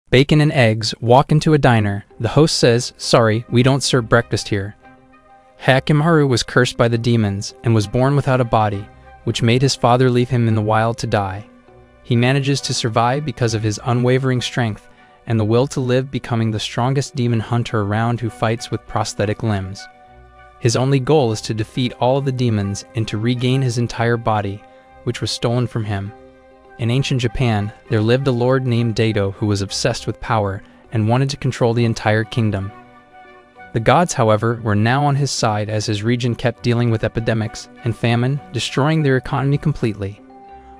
Bacon and eggs walk into a diner. The host says, "Sorry, we don't serve breakfast here." Hyakkimaru was cursed by the demons and was born without a body, which made his father leave him in the wild to die. He manages to survive because of his unwavering strength and the will to live, becoming the strongest demon hunter around who fights with prosthetic limbs. His only goal is to defeat all of the demons and to regain his entire body, which was stolen from him. In ancient Japan, there lived a lord named Daido who was obsessed with power and wanted to control the entire kingdom. The gods, however, were now on his side as his region kept dealing with epidemics and famine, destroying their economy completely.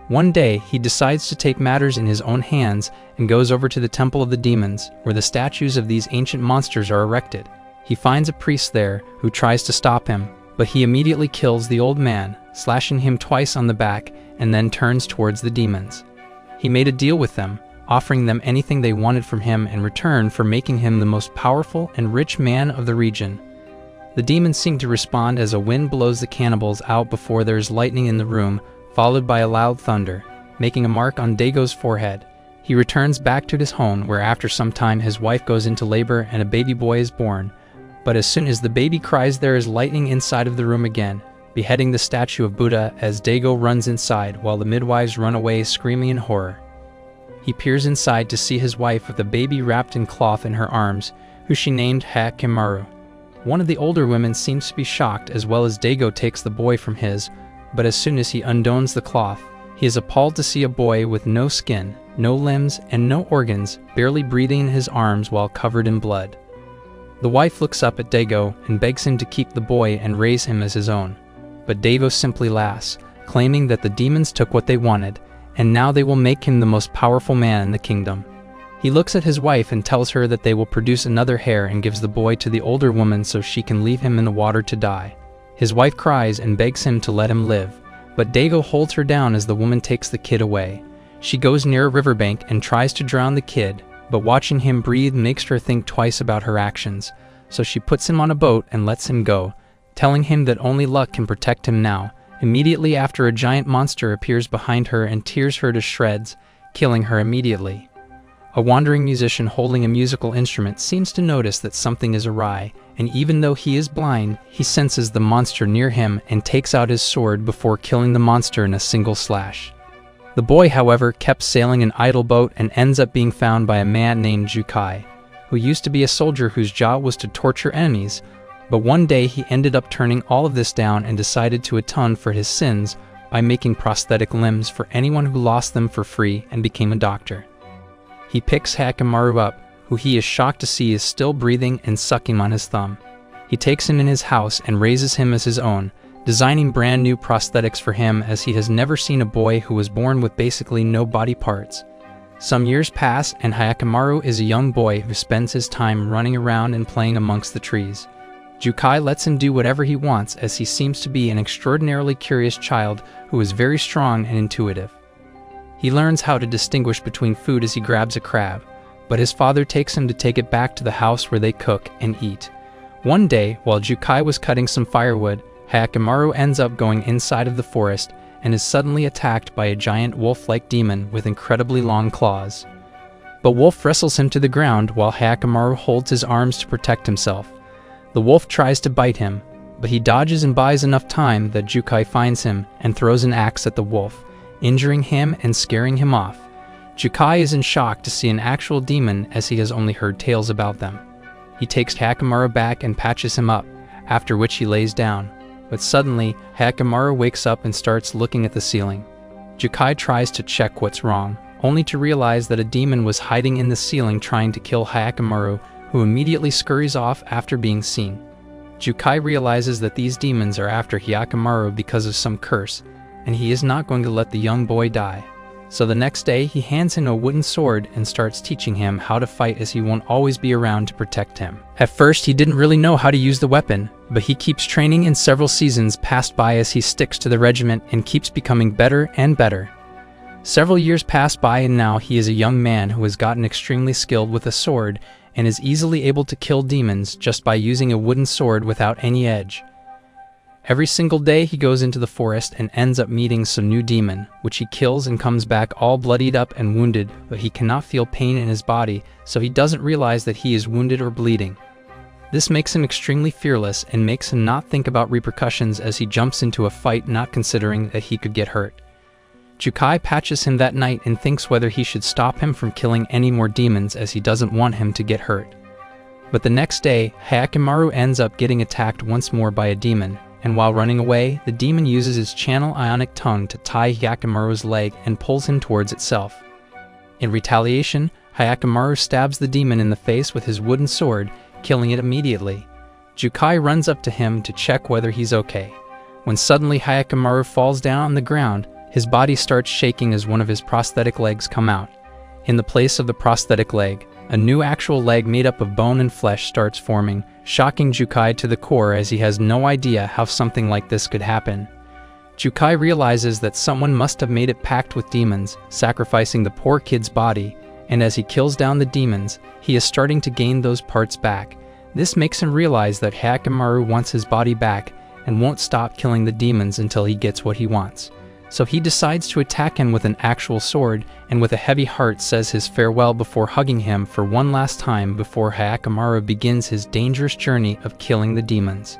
One day, he decides to take matters in his own hands and goes over to the Temple of the Demons, where the statues of these ancient monsters are erected. He finds a priest there who tries to stop him, but he immediately kills the old man, slashing him twice on the back, and then turns towards the demons. He made a deal with them, offering them anything they wanted from him in return for making him the most powerful and rich man of the region. The demons seem to respond as a wind blows the cannibals out before there is lightning in the room, followed by a loud thunder, making a mark on Daigo's forehead. He returns back to his home, where after some time his wife goes into labor and a baby boy is born. But as soon as the baby cries, there is lightning inside of the room again, beheading the statue of Buddha as Daigo runs inside while the midwives run away screaming in horror. He peers inside to see his wife with a baby wrapped in cloth in her arms, who she named Hyakkimaru. One of the older women seems to be shocked, as well as Daigo takes the boy from his, but as soon as he undoes the cloth, he is appalled to see a boy with no skin, no limbs, and no organs, barely breathing in his arms while covered in blood. The wife looks up at Daigo and begs him to keep the boy and raise him as his own. But Daigo simply laughs, claiming that the demons took what they wanted, and now they will make him the most powerful man in the kingdom. He looks at his wife and tells her that they will produce another hare and gives the boy to the older woman so she can leave him in the water to die. His wife cries and begs him to let him live, but Daigo holds her down as the woman takes the kid away. She goes near a riverbank and tries to drown the kid, but watching him breathe makes her think twice about her actions, so she puts him on a boat and lets him go, telling him that only luck can protect him now. Immediately after, a giant monster appears behind her and tears her to shreds, killing her immediately. A wandering musician holding a musical instrument seems to notice that something is awry, and even though he is blind, he senses the monster near him and takes out his sword before killing the monster in a single slash. The boy, however, kept sailing an idle boat and ends up being found by a man named Jukai, who used to be a soldier whose job was to torture enemies, but one day he ended up turning all of this down and decided to atone for his sins by making prosthetic limbs for anyone who lost them for free and became a doctor. He picks Hyakkimaru up, who he is shocked to see is still breathing and sucking on his thumb. He takes him in his house and raises him as his own, designing brand new prosthetics for him as he has never seen a boy who was born with basically no body parts. Some years pass and Hyakkimaru is a young boy who spends his time running around and playing amongst the trees. Jukai lets him do whatever he wants as he seems to be an extraordinarily curious child who is very strong and intuitive. He learns how to distinguish between food as he grabs a crab, but his father takes him to take it back to the house where they cook and eat. One day, while Jukai was cutting some firewood, Hyakkimaru ends up going inside of the forest and is suddenly attacked by a giant wolf-like demon with incredibly long claws. But Wolf wrestles him to the ground while Hyakkimaru holds his arms to protect himself. The wolf tries to bite him, but he dodges and buys enough time that Jukai finds him and throws an axe at the wolf, injuring him and scaring him off. Jukai is in shock to see an actual demon as he has only heard tales about them. He takes Hyakkimaru back and patches him up, after which he lays down. But suddenly, Hyakkimaru wakes up and starts looking at the ceiling. Jukai tries to check what's wrong, only to realize that a demon was hiding in the ceiling trying to kill Hyakkimaru, who immediately scurries off after being seen. Jukai realizes that these demons are after Hyakkimaru because of some curse, and he is not going to let the young boy die. So the next day, he hands him a wooden sword and starts teaching him how to fight as he won't always be around to protect him. At first, he didn't really know how to use the weapon, but he keeps training and several seasons pass by as he sticks to the regiment and keeps becoming better and better. Several years pass by and now he is a young man who has gotten extremely skilled with a sword and is easily able to kill demons just by using a wooden sword without any edge. Every single day he goes into the forest and ends up meeting some new demon, which he kills and comes back all bloodied up and wounded, but he cannot feel pain in his body, so he doesn't realize that he is wounded or bleeding. This makes him extremely fearless and makes him not think about repercussions as he jumps into a fight, not considering that he could get hurt. Jukai patches him that night and thinks whether he should stop him from killing any more demons as he doesn't want him to get hurt. But the next day, Hyakkimaru ends up getting attacked once more by a demon, and while running away, the demon uses his channel ionic tongue to tie Hyakkimaru's leg and pulls him towards itself. In retaliation, Hyakkimaru stabs the demon in the face with his wooden sword, killing it immediately. Jukai runs up to him to check whether he's okay, when suddenly Hyakkimaru falls down on the ground. His body starts shaking as one of his prosthetic legs come out. In the place of the prosthetic leg, a new actual leg made up of bone and flesh starts forming, shocking Jukai to the core as he has no idea how something like this could happen. Jukai realizes that someone must have made it packed with demons, sacrificing the poor kid's body, and as he kills down the demons, he is starting to gain those parts back. This makes him realize that Hyakkimaru wants his body back and won't stop killing the demons until he gets what he wants. So he decides to attack him with an actual sword, and with a heavy heart says his farewell before hugging him for one last time before Hyakkimaru begins his dangerous journey of killing the demons.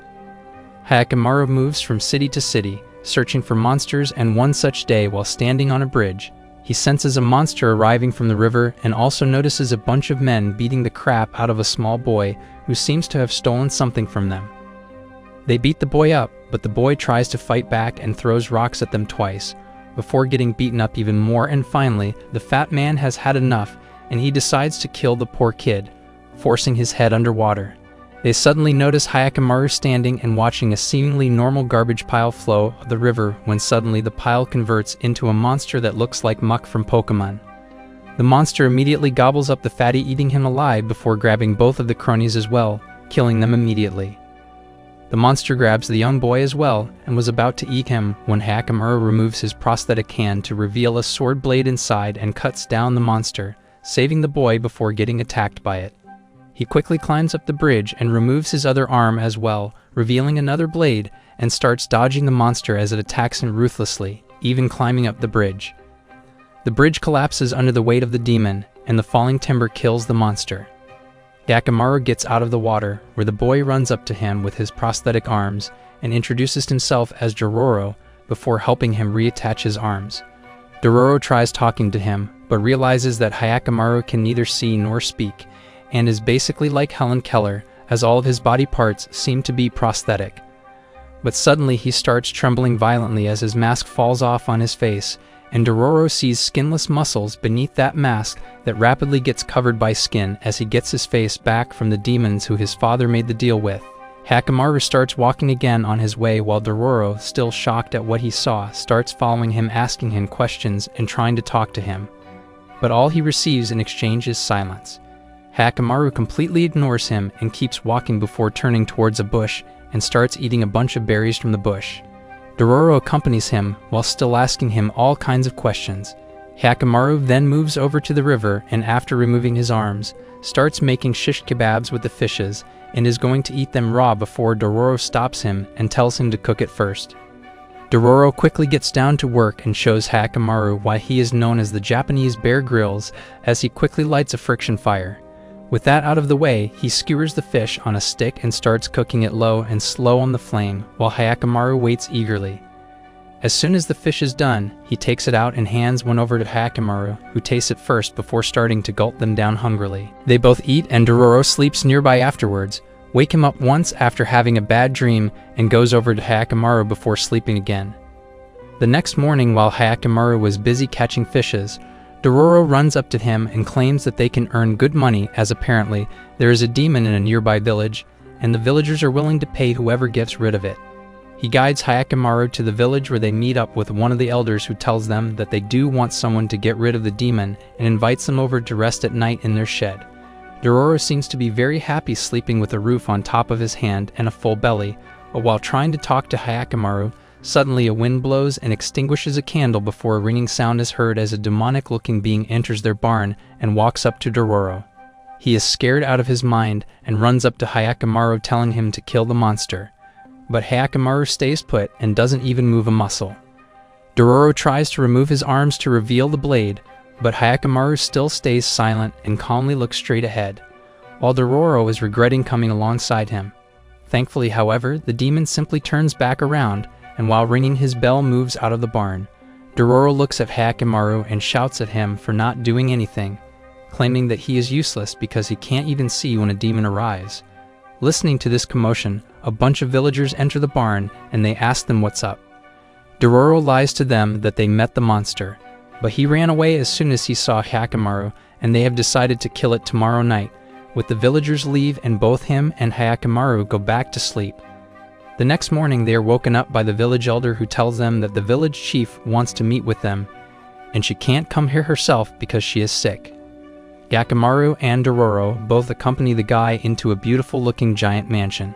Hyakkimaru moves from city to city, searching for monsters, and one such day while standing on a bridge, he senses a monster arriving from the river and also notices a bunch of men beating the crap out of a small boy who seems to have stolen something from them. They beat the boy up, but the boy tries to fight back and throws rocks at them twice, before getting beaten up even more, and finally, the fat man has had enough and he decides to kill the poor kid, forcing his head underwater. They suddenly notice Hyakkimaru standing and watching a seemingly normal garbage pile flow of the river when suddenly the pile converts into a monster that looks like Muck from Pokemon. The monster immediately gobbles up the fatty, eating him alive before grabbing both of the cronies as well, killing them immediately. The monster grabs the young boy as well and was about to eat him when Hyakkimaru removes his prosthetic hand to reveal a sword blade inside and cuts down the monster, saving the boy before getting attacked by it. He quickly climbs up the bridge and removes his other arm as well, revealing another blade, and starts dodging the monster as it attacks him ruthlessly, even climbing up the bridge. The bridge collapses under the weight of the demon, and the falling timber kills the monster. Hyakkimaru gets out of the water, where the boy runs up to him with his prosthetic arms and introduces himself as Dororo before helping him reattach his arms. Dororo tries talking to him, but realizes that Hyakkimaru can neither see nor speak, and is basically like Helen Keller, as all of his body parts seem to be prosthetic. But suddenly he starts trembling violently as his mask falls off on his face, and Dororo sees skinless muscles beneath that mask that rapidly gets covered by skin as he gets his face back from the demons who his father made the deal with. Hyakkimaru starts walking again on his way while Dororo, still shocked at what he saw, starts following him, asking him questions and trying to talk to him. But all he receives in exchange is silence. Hyakkimaru completely ignores him and keeps walking before turning towards a bush and starts eating a bunch of berries from the bush. Dororo accompanies him while still asking him all kinds of questions. Hyakkimaru then moves over to the river and, after removing his arms, starts making shish kebabs with the fishes and is going to eat them raw before Dororo stops him and tells him to cook it first. Dororo quickly gets down to work and shows Hyakkimaru why he is known as the Japanese Bear Grylls as he quickly lights a friction fire. With that out of the way, he skewers the fish on a stick and starts cooking it low and slow on the flame while Hyakkimaru waits eagerly. As soon as the fish is done, he takes it out and hands one over to Hyakkimaru, who tastes it first before starting to gulp them down hungrily. They both eat and Dororo sleeps nearby afterwards, wake him up once after having a bad dream, and goes over to Hyakkimaru before sleeping again. The next morning, while Hyakkimaru was busy catching fishes, Dororo runs up to him and claims that they can earn good money, as apparently there is a demon in a nearby village, and the villagers are willing to pay whoever gets rid of it. He guides Hyakkimaru to the village where they meet up with one of the elders who tells them that they do want someone to get rid of the demon and invites them over to rest at night in their shed. Dororo seems to be very happy sleeping with a roof on top of his hand and a full belly, but while trying to talk to Hyakkimaru, suddenly a wind blows and extinguishes a candle before a ringing sound is heard as a demonic-looking being enters their barn and walks up to Dororo. He is scared out of his mind and runs up to Hyakkimaru telling him to kill the monster. but Hyakkimaru stays put and doesn't even move a muscle. Dororo tries to remove his arms to reveal the blade, but Hyakkimaru still stays silent and calmly looks straight ahead, while Dororo is regretting coming alongside him. Thankfully, however, the demon simply turns back around, and while ringing his bell moves out of the barn. Dororo looks at Hyakkimaru and shouts at him for not doing anything, claiming that he is useless because he can't even see when a demon arrives. Listening to this commotion, a bunch of villagers enter the barn and they ask them what's up. Dororo lies to them that they met the monster, but he ran away as soon as he saw Hyakkimaru, and they have decided to kill it tomorrow night, with the villagers leave and both him and Hyakkimaru go back to sleep. The next morning they are woken up by the village elder, who tells them that the village chief wants to meet with them, and she can't come here herself because she is sick. Hyakkimaru and Dororo both accompany the guy into a beautiful-looking giant mansion.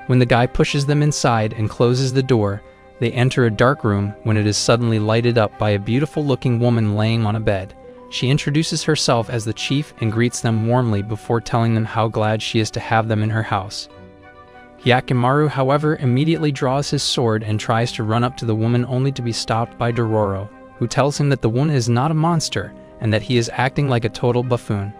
When the guy pushes them inside and closes the door, they enter a dark room when it is suddenly lighted up by a beautiful-looking woman laying on a bed. She introduces herself as the chief and greets them warmly before telling them how glad she is to have them in her house. Hyakkimaru, however, immediately draws his sword and tries to run up to the woman, only to be stopped by Dororo, who tells him that the woman is not a monster and that he is acting like a total buffoon.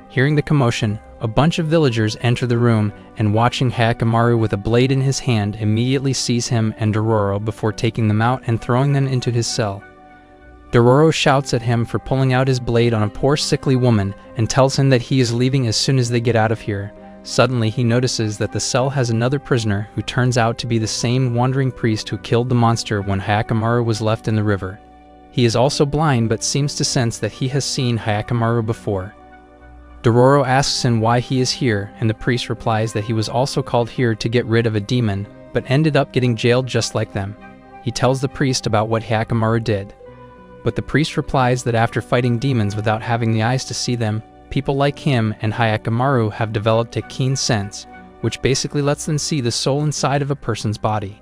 Hearing the commotion, a bunch of villagers enter the room, and watching Hyakkimaru with a blade in his hand immediately seize him and Dororo before taking them out and throwing them into his cell. Dororo shouts at him for pulling out his blade on a poor sickly woman and tells him that he is leaving as soon as they get out of here. Suddenly he notices that the cell has another prisoner who turns out to be the same wandering priest who killed the monster when Hyakkimaru was left in the river. He is also blind but seems to sense that he has seen Hyakkimaru before. Dororo asks him why he is here, and the priest replies that he was also called here to get rid of a demon, but ended up getting jailed just like them. He tells the priest about what Hyakkimaru did, but the priest replies that after fighting demons without having the eyes to see them, people like him and Hyakkimaru have developed a keen sense, which basically lets them see the soul inside of a person's body.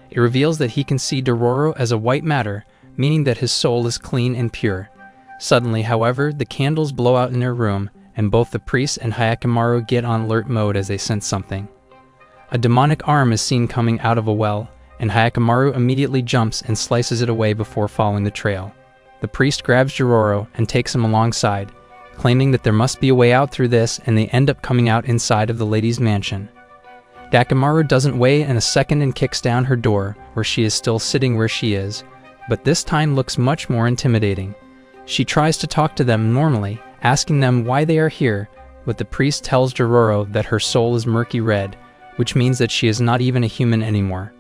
It reveals that he can see Dororo as a white matter, meaning that his soul is clean and pure. Suddenly, however, the candles blow out in their room, and both the priest and Hyakkimaru get on alert mode as they sense something. A demonic arm is seen coming out of a well, and Hyakkimaru immediately jumps and slices it away before following the trail. The priest grabs Dororo and takes him alongside, claiming that there must be a way out through this, and they end up coming out inside of the lady's mansion. Hyakkimaru doesn't wait a second and kicks down her door, where she is still sitting where she is, but this time looks much more intimidating. She tries to talk to them normally, asking them why they are here, but the priest tells Dororo that her soul is murky red, which means that she is not even a human anymore.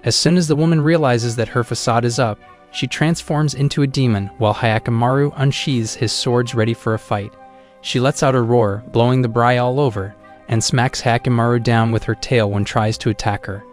As soon as the woman realizes that her facade is up, she transforms into a demon while Hyakkimaru unsheathes his swords ready for a fight. She lets out a roar, blowing the bride all over, and smacks Hyakkimaru down with her tail when tries to attack her.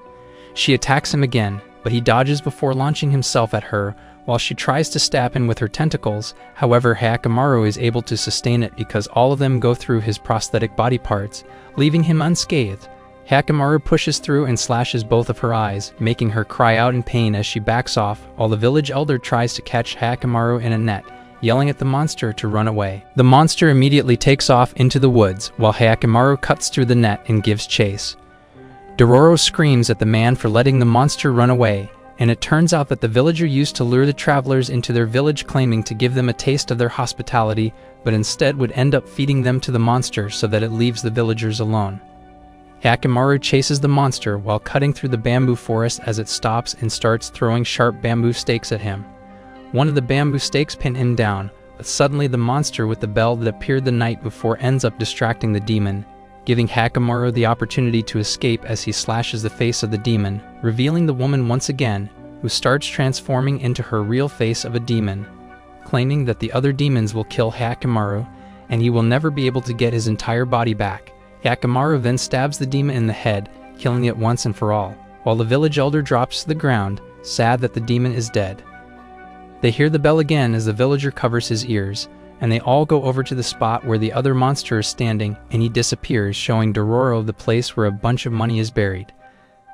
She attacks him again, but he dodges before launching himself at her while she tries to stab him with her tentacles. However, Hyakkimaru is able to sustain it because all of them go through his prosthetic body parts, leaving him unscathed. Hyakkimaru pushes through and slashes both of her eyes, making her cry out in pain as she backs off, while the village elder tries to catch Hyakkimaru in a net, yelling at the monster to run away. The monster immediately takes off into the woods, while Hyakkimaru cuts through the net and gives chase. Dororo screams at the man for letting the monster run away, and it turns out that the villager used to lure the travelers into their village, claiming to give them a taste of their hospitality, but instead would end up feeding them to the monster so that it leaves the villagers alone. Hyakkimaru chases the monster while cutting through the bamboo forest as it stops and starts throwing sharp bamboo stakes at him. One of the bamboo stakes pin him down, but suddenly the monster with the bell that appeared the night before ends up distracting the demon, giving Hyakkimaru the opportunity to escape as he slashes the face of the demon, revealing the woman once again, who starts transforming into her real face of a demon, claiming that the other demons will kill Hyakkimaru, and he will never be able to get his entire body back. Hyakkimaru then stabs the demon in the head, killing it once and for all, while the village elder drops to the ground, sad that the demon is dead. They hear the bell again as the villager covers his ears, and they all go over to the spot where the other monster is standing, and he disappears, showing Dororo the place where a bunch of money is buried.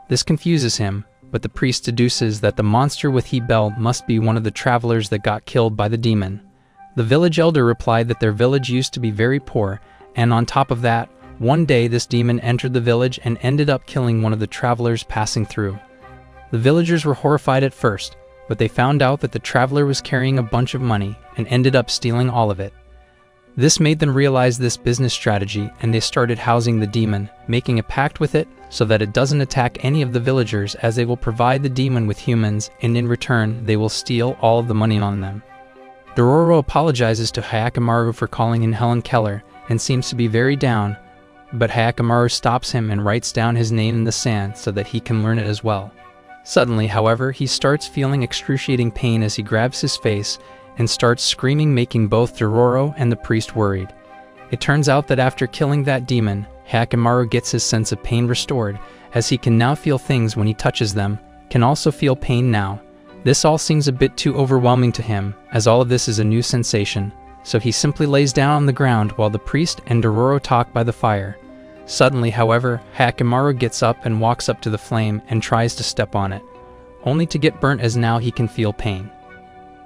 This confuses him, but the priest deduces that the monster with he bell must be one of the travelers that got killed by the demon. The village elder replied that their village used to be very poor, and on top of that, One day this demon entered the village and ended up killing one of the travelers passing through. The villagers were horrified at first, but they found out that the traveler was carrying a bunch of money and ended up stealing all of it. This made them realize this business strategy, and they started housing the demon, making a pact with it so that it doesn't attack any of the villagers, as they will provide the demon with humans, and in return they will steal all of the money on them. Dororo apologizes to Hyakkimaru for calling in Helen Keller and seems to be very down, but Hyakkimaru stops him and writes down his name in the sand so that he can learn it as well. Suddenly, however, he starts feeling excruciating pain as he grabs his face and starts screaming, making both Dororo and the priest worried. It turns out that after killing that demon, Hyakkimaru gets his sense of pain restored, as he can now feel things when he touches them, can also feel pain now. This all seems a bit too overwhelming to him, as all of this is a new sensation, so he simply lays down on the ground while the priest and Dororo talk by the fire. Suddenly, however, Hyakkimaru gets up and walks up to the flame and tries to step on it, only to get burnt, as now he can feel pain.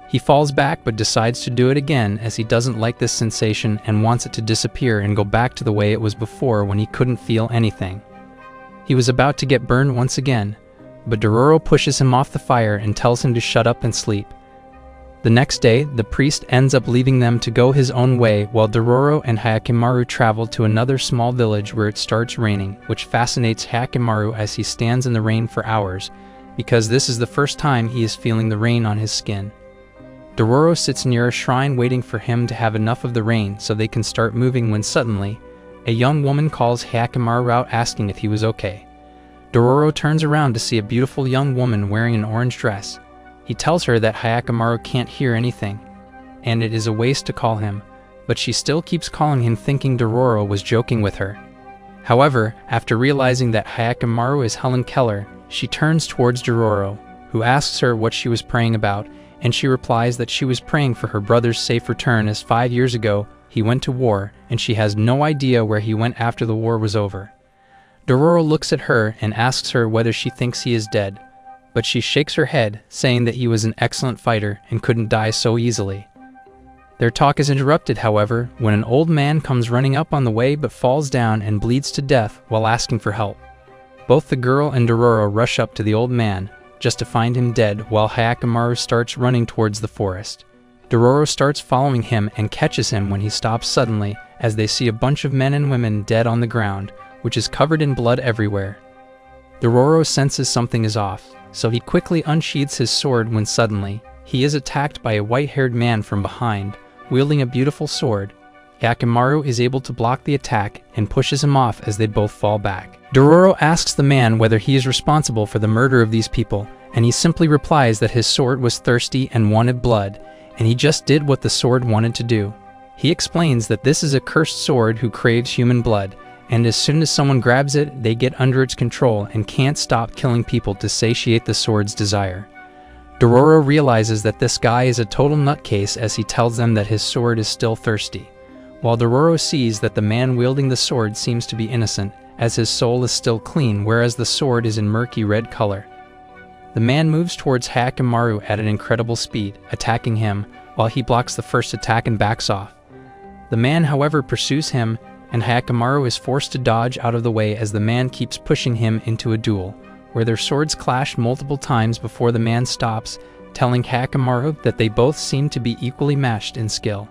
He falls back but decides to do it again, as he doesn't like this sensation and wants it to disappear and go back to the way it was before when he couldn't feel anything. He was about to get burned once again, but Dororo pushes him off the fire and tells him to shut up and sleep. The next day, the priest ends up leaving them to go his own way, while Dororo and Hyakkimaru travel to another small village where it starts raining, which fascinates Hyakkimaru as he stands in the rain for hours, because this is the first time he is feeling the rain on his skin. Dororo sits near a shrine waiting for him to have enough of the rain so they can start moving, when suddenly, a young woman calls Hyakkimaru out asking if he was okay. Dororo turns around to see a beautiful young woman wearing an orange dress. He tells her that Hyakkimaru can't hear anything, and it is a waste to call him, but she still keeps calling him, thinking Dororo was joking with her. However, after realizing that Hyakkimaru is Helen Keller, she turns towards Dororo, who asks her what she was praying about, and she replies that she was praying for her brother's safe return, as 5 years ago he went to war and she has no idea where he went after the war was over. Dororo looks at her and asks her whether she thinks he is dead, but she shakes her head, saying that he was an excellent fighter and couldn't die so easily. Their talk is interrupted, however, when an old man comes running up on the way but falls down and bleeds to death while asking for help. Both the girl and Dororo rush up to the old man, just to find him dead, while Hyakkimaru starts running towards the forest. Dororo starts following him and catches him when he stops suddenly, as they see a bunch of men and women dead on the ground, which is covered in blood everywhere. Dororo senses something is off, so he quickly unsheathes his sword, when suddenly, he is attacked by a white-haired man from behind, wielding a beautiful sword. Hyakkimaru is able to block the attack and pushes him off as they both fall back. Dororo asks the man whether he is responsible for the murder of these people, and he simply replies that his sword was thirsty and wanted blood, and he just did what the sword wanted to do. He explains that this is a cursed sword who craves human blood, and as soon as someone grabs it, they get under its control and can't stop killing people to satiate the sword's desire. Dororo realizes that this guy is a total nutcase, as he tells them that his sword is still thirsty, while Dororo sees that the man wielding the sword seems to be innocent, as his soul is still clean, whereas the sword is in murky red color. The man moves towards Hyakkimaru at an incredible speed, attacking him, while he blocks the first attack and backs off. The man, however, pursues him, and Hyakkimaru is forced to dodge out of the way as the man keeps pushing him into a duel, where their swords clash multiple times before the man stops, telling Hyakkimaru that they both seem to be equally matched in skill.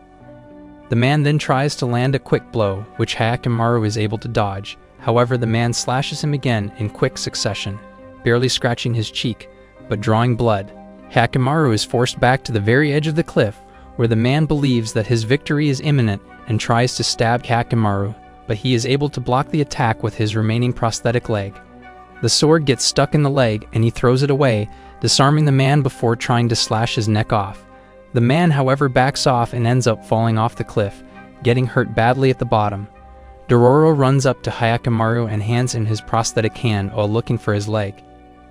The man then tries to land a quick blow, which Hyakkimaru is able to dodge. However, the man slashes him again in quick succession, barely scratching his cheek, but drawing blood. Hyakkimaru is forced back to the very edge of the cliff, where the man believes that his victory is imminent and tries to stab Hyakkimaru, but he is able to block the attack with his remaining prosthetic leg. The sword gets stuck in the leg and he throws it away, disarming the man before trying to slash his neck off. The man, however, backs off and ends up falling off the cliff, getting hurt badly at the bottom. Dororo runs up to Hyakkimaru and hands him his prosthetic hand while looking for his leg.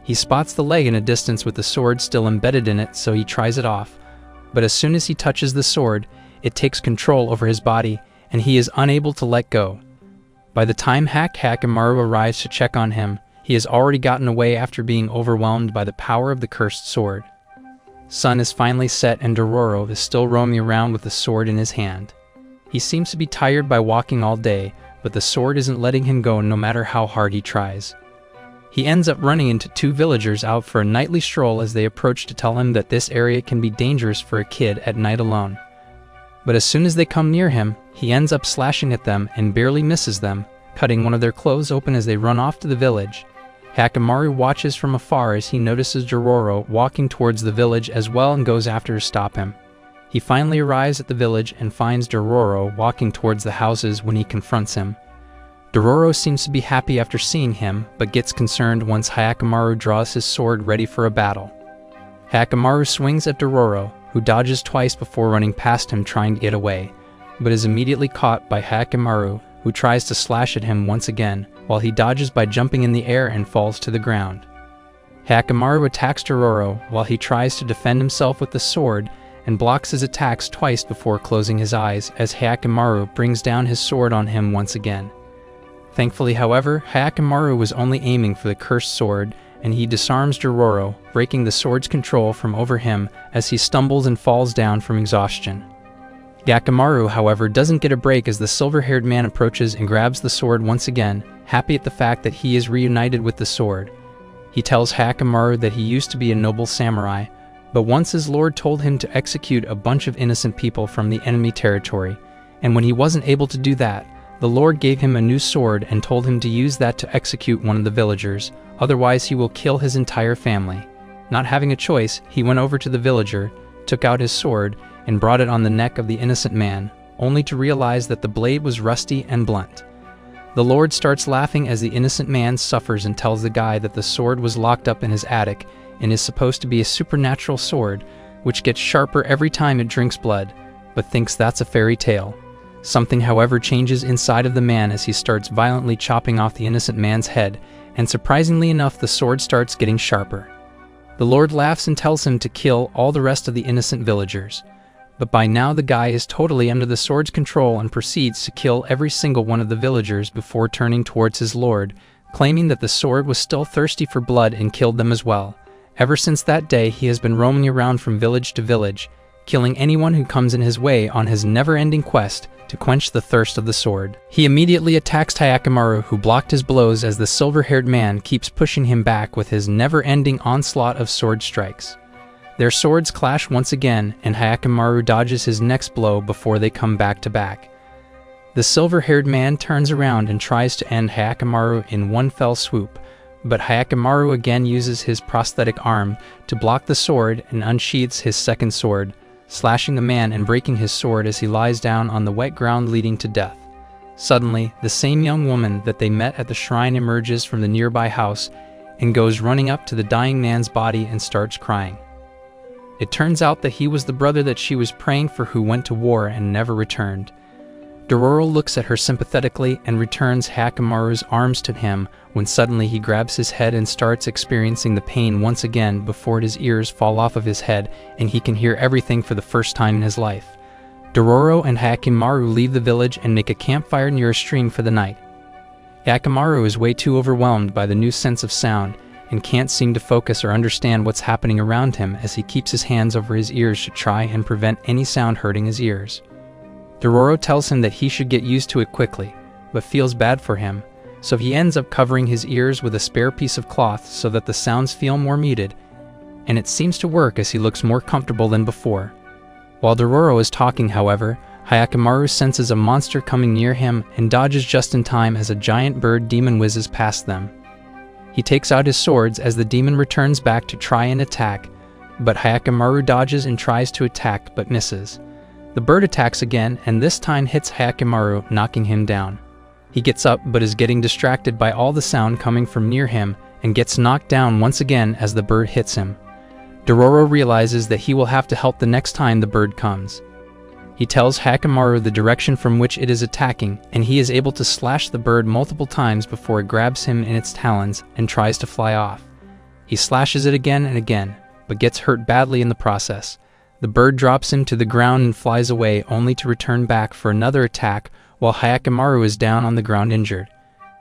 He spots the leg in a distance with the sword still embedded in it, so he tries it off, but as soon as he touches the sword, it takes control over his body and he is unable to let go. By the time Hyakkimaru arrives to check on him, he has already gotten away after being overwhelmed by the power of the cursed sword. Sun is finally set and Dororo is still roaming around with the sword in his hand. He seems to be tired by walking all day, but the sword isn't letting him go no matter how hard he tries. He ends up running into two villagers out for a nightly stroll as they approach to tell him that this area can be dangerous for a kid at night alone. But as soon as they come near him, he ends up slashing at them and barely misses them, cutting one of their clothes open as they run off to the village. Hyakkimaru watches from afar as he notices Dororo walking towards the village as well and goes after to stop him. He finally arrives at the village and finds Dororo walking towards the houses when he confronts him. Dororo seems to be happy after seeing him, but gets concerned once Hyakkimaru draws his sword ready for a battle. Hyakkimaru swings at Dororo, who dodges twice before running past him trying to get away, but is immediately caught by Hyakkimaru, who tries to slash at him once again, while he dodges by jumping in the air and falls to the ground. Hyakkimaru attacks Dororo while he tries to defend himself with the sword and blocks his attacks twice before closing his eyes as Hyakkimaru brings down his sword on him once again. Thankfully, however, Hyakkimaru was only aiming for the cursed sword, and he disarms Dororo, breaking the sword's control from over him as he stumbles and falls down from exhaustion. Hyakkimaru, however, doesn't get a break as the silver-haired man approaches and grabs the sword once again, happy at the fact that he is reunited with the sword. He tells Hyakkimaru that he used to be a noble samurai, but once his lord told him to execute a bunch of innocent people from the enemy territory, and when he wasn't able to do that, the lord gave him a new sword and told him to use that to execute one of the villagers, otherwise he will kill his entire family. Not having a choice, he went over to the villager, took out his sword, and brought it on the neck of the innocent man, only to realize that the blade was rusty and blunt. The lord starts laughing as the innocent man suffers and tells the guy that the sword was locked up in his attic and is supposed to be a supernatural sword, which gets sharper every time it drinks blood, but thinks that's a fairy tale. Something, however, changes inside of the man as he starts violently chopping off the innocent man's head, and surprisingly enough, the sword starts getting sharper. The lord laughs and tells him to kill all the rest of the innocent villagers. But by now the guy is totally under the sword's control and proceeds to kill every single one of the villagers before turning towards his lord, claiming that the sword was still thirsty for blood and killed them as well. Ever since that day, he has been roaming around from village to village, killing anyone who comes in his way on his never-ending quest to quench the thirst of the sword. He immediately attacks Hyakkimaru, who blocked his blows as the silver-haired man keeps pushing him back with his never-ending onslaught of sword strikes. Their swords clash once again, and Hyakkimaru dodges his next blow before they come back to back. The silver-haired man turns around and tries to end Hyakkimaru in one fell swoop, but Hyakkimaru again uses his prosthetic arm to block the sword and unsheathes his second sword, slashing the man and breaking his sword as he lies down on the wet ground leading to death. Suddenly, the same young woman that they met at the shrine emerges from the nearby house and goes running up to the dying man's body and starts crying. It turns out that he was the brother that she was praying for who went to war and never returned. Dororo looks at her sympathetically and returns Hyakkimaru's arms to him when suddenly he grabs his head and starts experiencing the pain once again before his ears fall off of his head and he can hear everything for the first time in his life. Dororo and Hyakkimaru leave the village and make a campfire near a stream for the night. Hyakkimaru is way too overwhelmed by the new sense of sound and can't seem to focus or understand what's happening around him as he keeps his hands over his ears to try and prevent any sound hurting his ears. Dororo tells him that he should get used to it quickly, but feels bad for him, so he ends up covering his ears with a spare piece of cloth so that the sounds feel more muted, and it seems to work as he looks more comfortable than before. While Dororo is talking, however, Hyakkimaru senses a monster coming near him and dodges just in time as a giant bird demon whizzes past them. He takes out his swords as the demon returns back to try and attack, but Hyakkimaru dodges and tries to attack but misses. The bird attacks again and this time hits Hyakkimaru, knocking him down. He gets up but is getting distracted by all the sound coming from near him and gets knocked down once again as the bird hits him. Dororo realizes that he will have to help the next time the bird comes. He tells Hyakkimaru the direction from which it is attacking, and he is able to slash the bird multiple times before it grabs him in its talons and tries to fly off. He slashes it again and again, but gets hurt badly in the process. The bird drops him to the ground and flies away, only to return back for another attack while Hyakkimaru is down on the ground injured.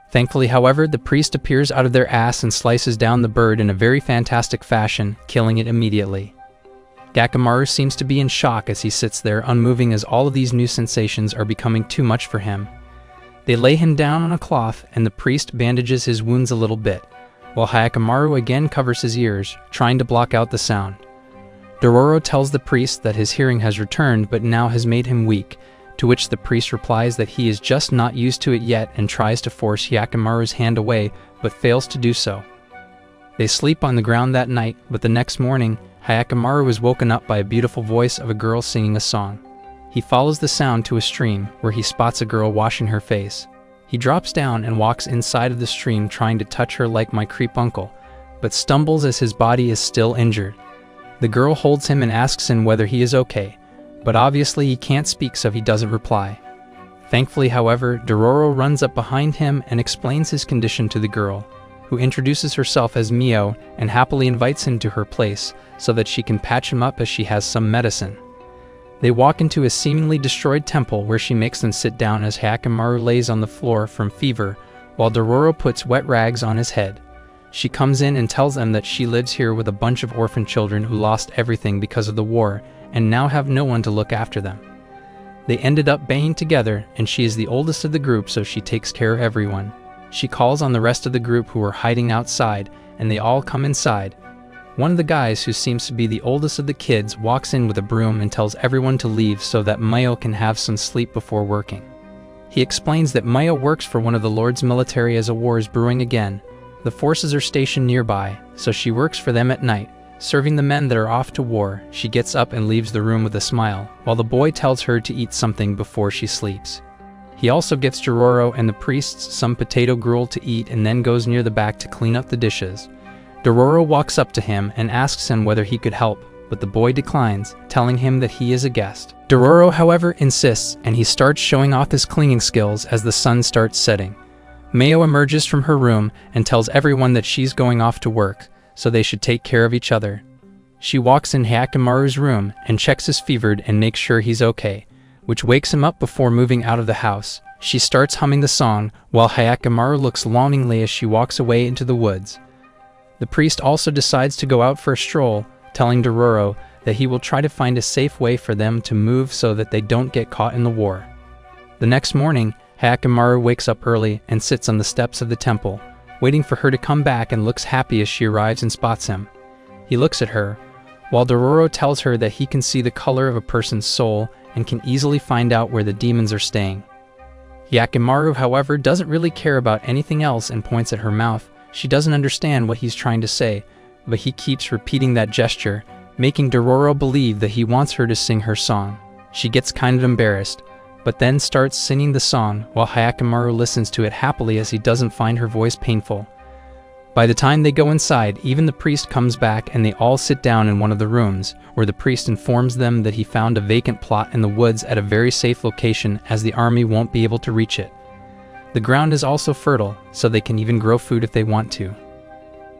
Thankfully, however, the priest appears out of their ass and slices down the bird in a very fantastic fashion, killing it immediately. Hyakkimaru seems to be in shock as he sits there unmoving as all of these new sensations are becoming too much for him. They lay him down on a cloth and the priest bandages his wounds a little bit, while Hyakkimaru again covers his ears, trying to block out the sound. Dororo tells the priest that his hearing has returned but now has made him weak, to which the priest replies that he is just not used to it yet and tries to force Hyakkimaru's hand away but fails to do so. They sleep on the ground that night, but the next morning, Hyakkimaru is woken up by a beautiful voice of a girl singing a song. He follows the sound to a stream where he spots a girl washing her face. He drops down and walks inside of the stream trying to touch her like my creep uncle, but stumbles as his body is still injured. The girl holds him and asks him whether he is okay, but obviously he can't speak so he doesn't reply. Thankfully, however, Dororo runs up behind him and explains his condition to the girl, who introduces herself as Mio and happily invites him to her place so that she can patch him up as she has some medicine. They walk into a seemingly destroyed temple where she makes them sit down as Hyakkimaru lays on the floor from fever, while Dororo puts wet rags on his head. She comes in and tells them that she lives here with a bunch of orphan children who lost everything because of the war and now have no one to look after them. They ended up banging together, and she is the oldest of the group, so she takes care of everyone. She calls on the rest of the group who are hiding outside, and they all come inside. One of the guys, who seems to be the oldest of the kids, walks in with a broom and tells everyone to leave so that Mayo can have some sleep before working. He explains that Mayo works for one of the Lord's military as a war is brewing again. The forces are stationed nearby, so she works for them at night, serving the men that are off to war. She gets up and leaves the room with a smile, while the boy tells her to eat something before she sleeps. He also gives Dororo and the priests some potato gruel to eat and then goes near the back to clean up the dishes. Dororo walks up to him and asks him whether he could help, but the boy declines, telling him that he is a guest. Dororo, however, insists, and he starts showing off his cleaning skills as the sun starts setting. Mayo emerges from her room and tells everyone that she's going off to work, so they should take care of each other. She walks in Hyakkimaru's room and checks his fevered and makes sure he's okay, which wakes him up before moving out of the house. She starts humming the song, while Hyakkimaru looks longingly as she walks away into the woods. The priest also decides to go out for a stroll, telling Dororo that he will try to find a safe way for them to move so that they don't get caught in the war. The next morning, Hyakkimaru wakes up early and sits on the steps of the temple, waiting for her to come back, and looks happy as she arrives and spots him. He looks at her, while Dororo tells her that he can see the color of a person's soul and can easily find out where the demons are staying. Hyakkimaru, however, doesn't really care about anything else and points at her mouth. She doesn't understand what he's trying to say, but he keeps repeating that gesture, making Dororo believe that he wants her to sing her song. She gets kind of embarrassed, but then starts singing the song while Hyakkimaru listens to it happily as he doesn't find her voice painful. By the time they go inside, even the priest comes back and they all sit down in one of the rooms, where the priest informs them that he found a vacant plot in the woods at a very safe location as the army won't be able to reach it. The ground is also fertile, so they can even grow food if they want to.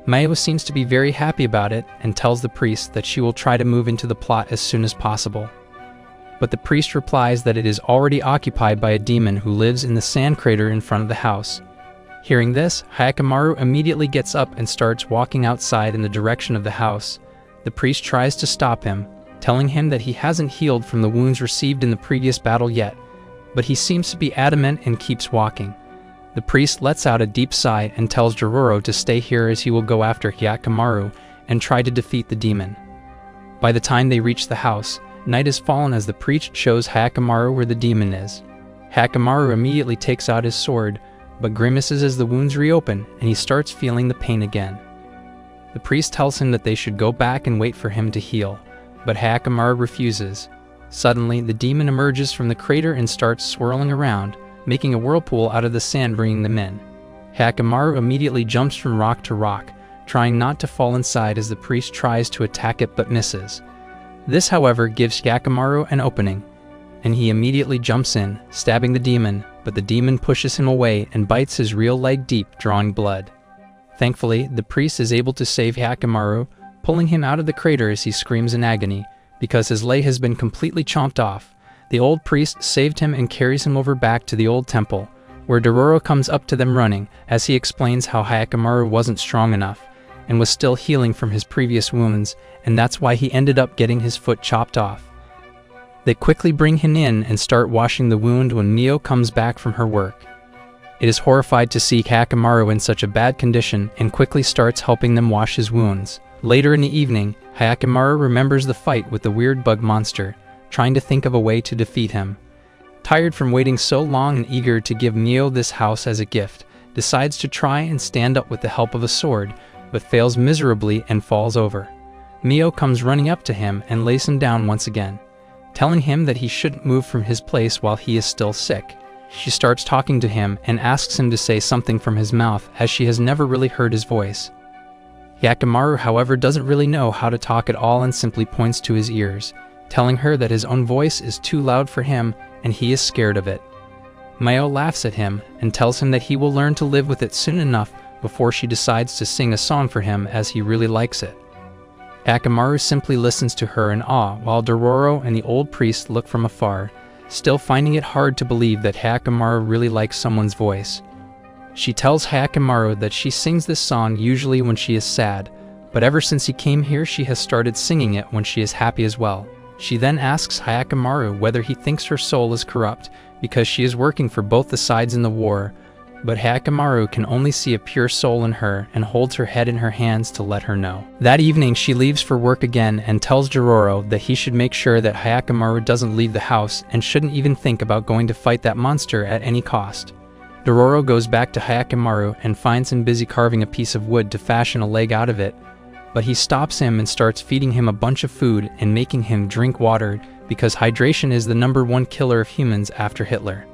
Mayo seems to be very happy about it and tells the priest that she will try to move into the plot as soon as possible. But the priest replies that it is already occupied by a demon who lives in the sand crater in front of the house. Hearing this, Hyakkimaru immediately gets up and starts walking outside in the direction of the house. The priest tries to stop him, telling him that he hasn't healed from the wounds received in the previous battle yet, but he seems to be adamant and keeps walking. The priest lets out a deep sigh and tells Dororo to stay here as he will go after Hyakkimaru and try to defeat the demon. By the time they reach the house, night has fallen as the priest shows Hyakkimaru where the demon is. Hyakkimaru immediately takes out his sword, but grimaces as the wounds reopen and he starts feeling the pain again. The priest tells him that they should go back and wait for him to heal, but Hyakkimaru refuses. Suddenly, the demon emerges from the crater and starts swirling around, making a whirlpool out of the sand, bringing them in. Hyakkimaru immediately jumps from rock to rock, trying not to fall inside as the priest tries to attack it but misses. This, however, gives Hyakkimaru an opening, and he immediately jumps in, stabbing the demon, but the demon pushes him away and bites his real leg deep, drawing blood. Thankfully, the priest is able to save Hyakkimaru, pulling him out of the crater as he screams in agony, because his leg has been completely chomped off. The old priest saved him and carries him over back to the old temple, where Dororo comes up to them running, as he explains how Hyakkimaru wasn't strong enough, and was still healing from his previous wounds, and that's why he ended up getting his foot chopped off. They quickly bring him in and start washing the wound when Mio comes back from her work. It is horrified to see Hyakkimaru in such a bad condition and quickly starts helping them wash his wounds. Later in the evening, Hyakkimaru remembers the fight with the weird bug monster, trying to think of a way to defeat him. Tired from waiting so long and eager to give Mio this house as a gift, decides to try and stand up with the help of a sword, but fails miserably and falls over. Mio comes running up to him and lays him down once again, telling him that he shouldn't move from his place while he is still sick. She starts talking to him and asks him to say something from his mouth, as she has never really heard his voice. Hyakkimaru, however, doesn't really know how to talk at all and simply points to his ears, telling her that his own voice is too loud for him and he is scared of it. Mio laughs at him and tells him that he will learn to live with it soon enough before she decides to sing a song for him, as he really likes it. Hyakkimaru simply listens to her in awe, while Dororo and the old priest look from afar, still finding it hard to believe that Hyakkimaru really likes someone's voice. She tells Hyakkimaru that she sings this song usually when she is sad, but ever since he came here she has started singing it when she is happy as well. She then asks Hyakkimaru whether he thinks her soul is corrupt because she is working for both the sides in the war, but Hyakkimaru can only see a pure soul in her and holds her head in her hands to let her know. That evening she leaves for work again and tells Dororo that he should make sure that Hyakkimaru doesn't leave the house and shouldn't even think about going to fight that monster at any cost. Dororo goes back to Hyakkimaru and finds him busy carving a piece of wood to fashion a leg out of it, but he stops him and starts feeding him a bunch of food and making him drink water because hydration is the #1 killer of humans after Hitler.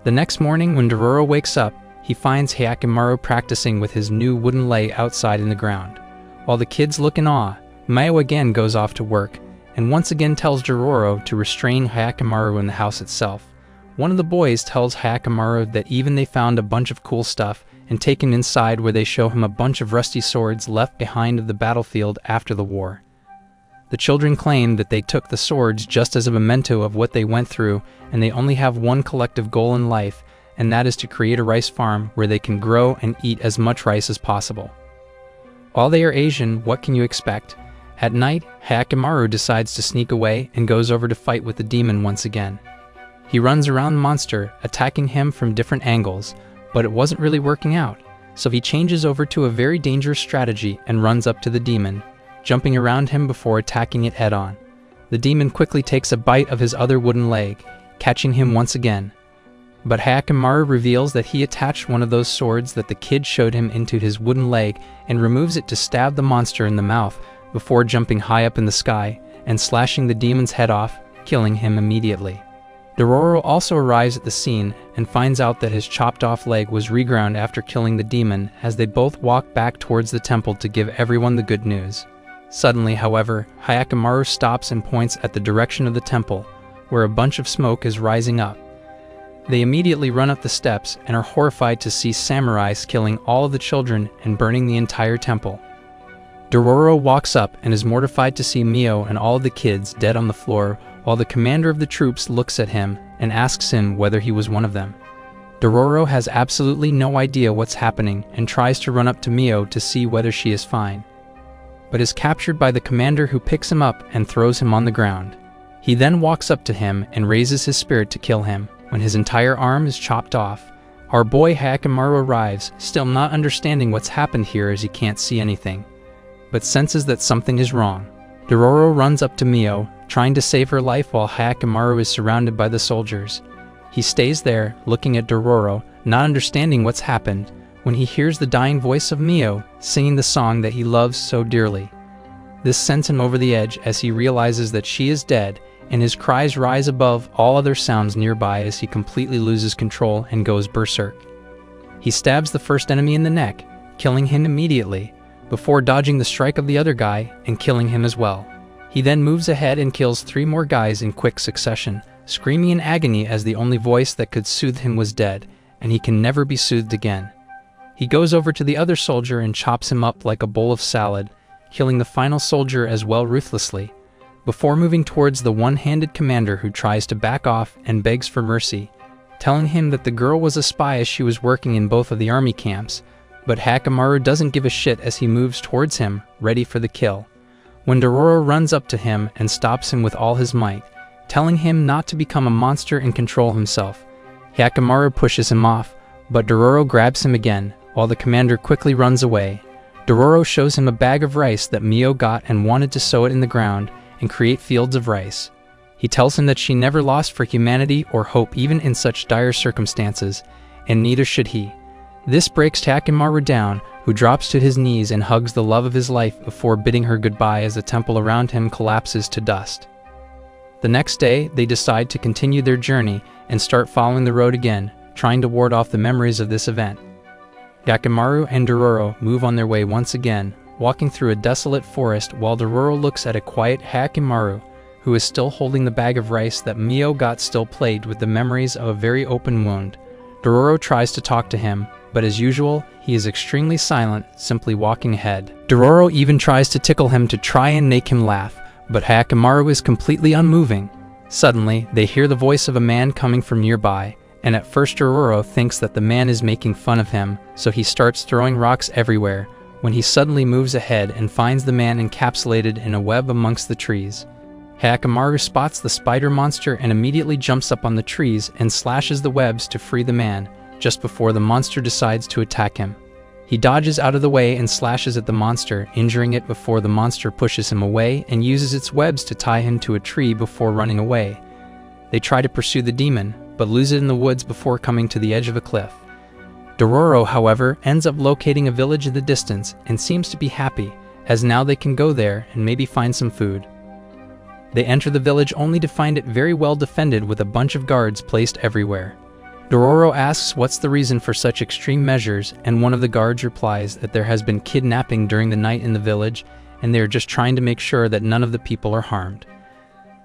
The next morning when Dororo wakes up, he finds Hyakkimaru practicing with his new wooden leg outside in the ground. While the kids look in awe, Mio again goes off to work and once again tells Dororo to restrain Hyakkimaru in the house itself. One of the boys tells Hyakkimaru that even they found a bunch of cool stuff and take him inside, where they show him a bunch of rusty swords left behind of the battlefield after the war. The children claim that they took the swords just as a memento of what they went through, and they only have one collective goal in life, and that is to create a rice farm where they can grow and eat as much rice as possible. While they are Asian, what can you expect? At night, Hyakkimaru decides to sneak away and goes over to fight with the demon once again. He runs around the monster, attacking him from different angles, but it wasn't really working out, so he changes over to a very dangerous strategy and runs up to the demon, jumping around him before attacking it head-on. The demon quickly takes a bite of his other wooden leg, catching him once again. But Hyakkimaru reveals that he attached one of those swords that the kid showed him into his wooden leg and removes it to stab the monster in the mouth before jumping high up in the sky and slashing the demon's head off, killing him immediately. Dororo also arrives at the scene and finds out that his chopped off leg was reground after killing the demon, as they both walk back towards the temple to give everyone the good news. Suddenly, however, Hyakkimaru stops and points at the direction of the temple, where a bunch of smoke is rising up. They immediately run up the steps and are horrified to see samurais killing all of the children and burning the entire temple. Dororo walks up and is mortified to see Mio and all of the kids dead on the floor, while the commander of the troops looks at him and asks him whether he was one of them. Dororo has absolutely no idea what's happening and tries to run up to Mio to see whether she is fine, but is captured by the commander, who picks him up and throws him on the ground. He then walks up to him and raises his spirit to kill him, when his entire arm is chopped off. Our boy Hyakkimaru arrives, still not understanding what's happened here as he can't see anything, but senses that something is wrong. Dororo runs up to Mio, trying to save her life while Hyakkimaru is surrounded by the soldiers. He stays there, looking at Dororo, not understanding what's happened, when he hears the dying voice of Mio singing the song that he loves so dearly. This sends him over the edge as he realizes that she is dead, and his cries rise above all other sounds nearby as he completely loses control and goes berserk. He stabs the first enemy in the neck, killing him immediately, before dodging the strike of the other guy and killing him as well. He then moves ahead and kills 3 more guys in quick succession, screaming in agony as the only voice that could soothe him was dead, and he can never be soothed again. He goes over to the other soldier and chops him up like a bowl of salad, killing the final soldier as well ruthlessly, before moving towards the one-handed commander, who tries to back off and begs for mercy, telling him that the girl was a spy as she was working in both of the army camps, but Hyakkimaru doesn't give a shit as he moves towards him, ready for the kill. When Dororo runs up to him and stops him with all his might, telling him not to become a monster and control himself, Hyakkimaru pushes him off, but Dororo grabs him again, while the commander quickly runs away. Dororo shows him a bag of rice that Mio got and wanted to sow it in the ground and create fields of rice. He tells him that she never lost for humanity or hope even in such dire circumstances, and neither should he. This breaks Hyakkimaru down, who drops to his knees and hugs the love of his life before bidding her goodbye as the temple around him collapses to dust. The next day, they decide to continue their journey and start following the road again, trying to ward off the memories of this event. Hyakkimaru and Dororo move on their way once again, walking through a desolate forest while Dororo looks at a quiet Hyakkimaru, who is still holding the bag of rice that Mio got, still plagued with the memories of a very open wound. Dororo tries to talk to him, but as usual, he is extremely silent, simply walking ahead. Dororo even tries to tickle him to try and make him laugh, but Hyakkimaru is completely unmoving. Suddenly, they hear the voice of a man coming from nearby, and at first Dororo thinks that the man is making fun of him, so he starts throwing rocks everywhere, when he suddenly moves ahead and finds the man encapsulated in a web amongst the trees. Hyakkimaru spots the spider monster and immediately jumps up on the trees and slashes the webs to free the man, just before the monster decides to attack him. He dodges out of the way and slashes at the monster, injuring it before the monster pushes him away and uses its webs to tie him to a tree before running away. They try to pursue the demon, but lose it in the woods before coming to the edge of a cliff. Dororo, however, ends up locating a village in the distance and seems to be happy, as now they can go there and maybe find some food. They enter the village only to find it very well defended with a bunch of guards placed everywhere. Dororo asks what's the reason for such extreme measures, and one of the guards replies that there has been kidnapping during the night in the village, and they are just trying to make sure that none of the people are harmed.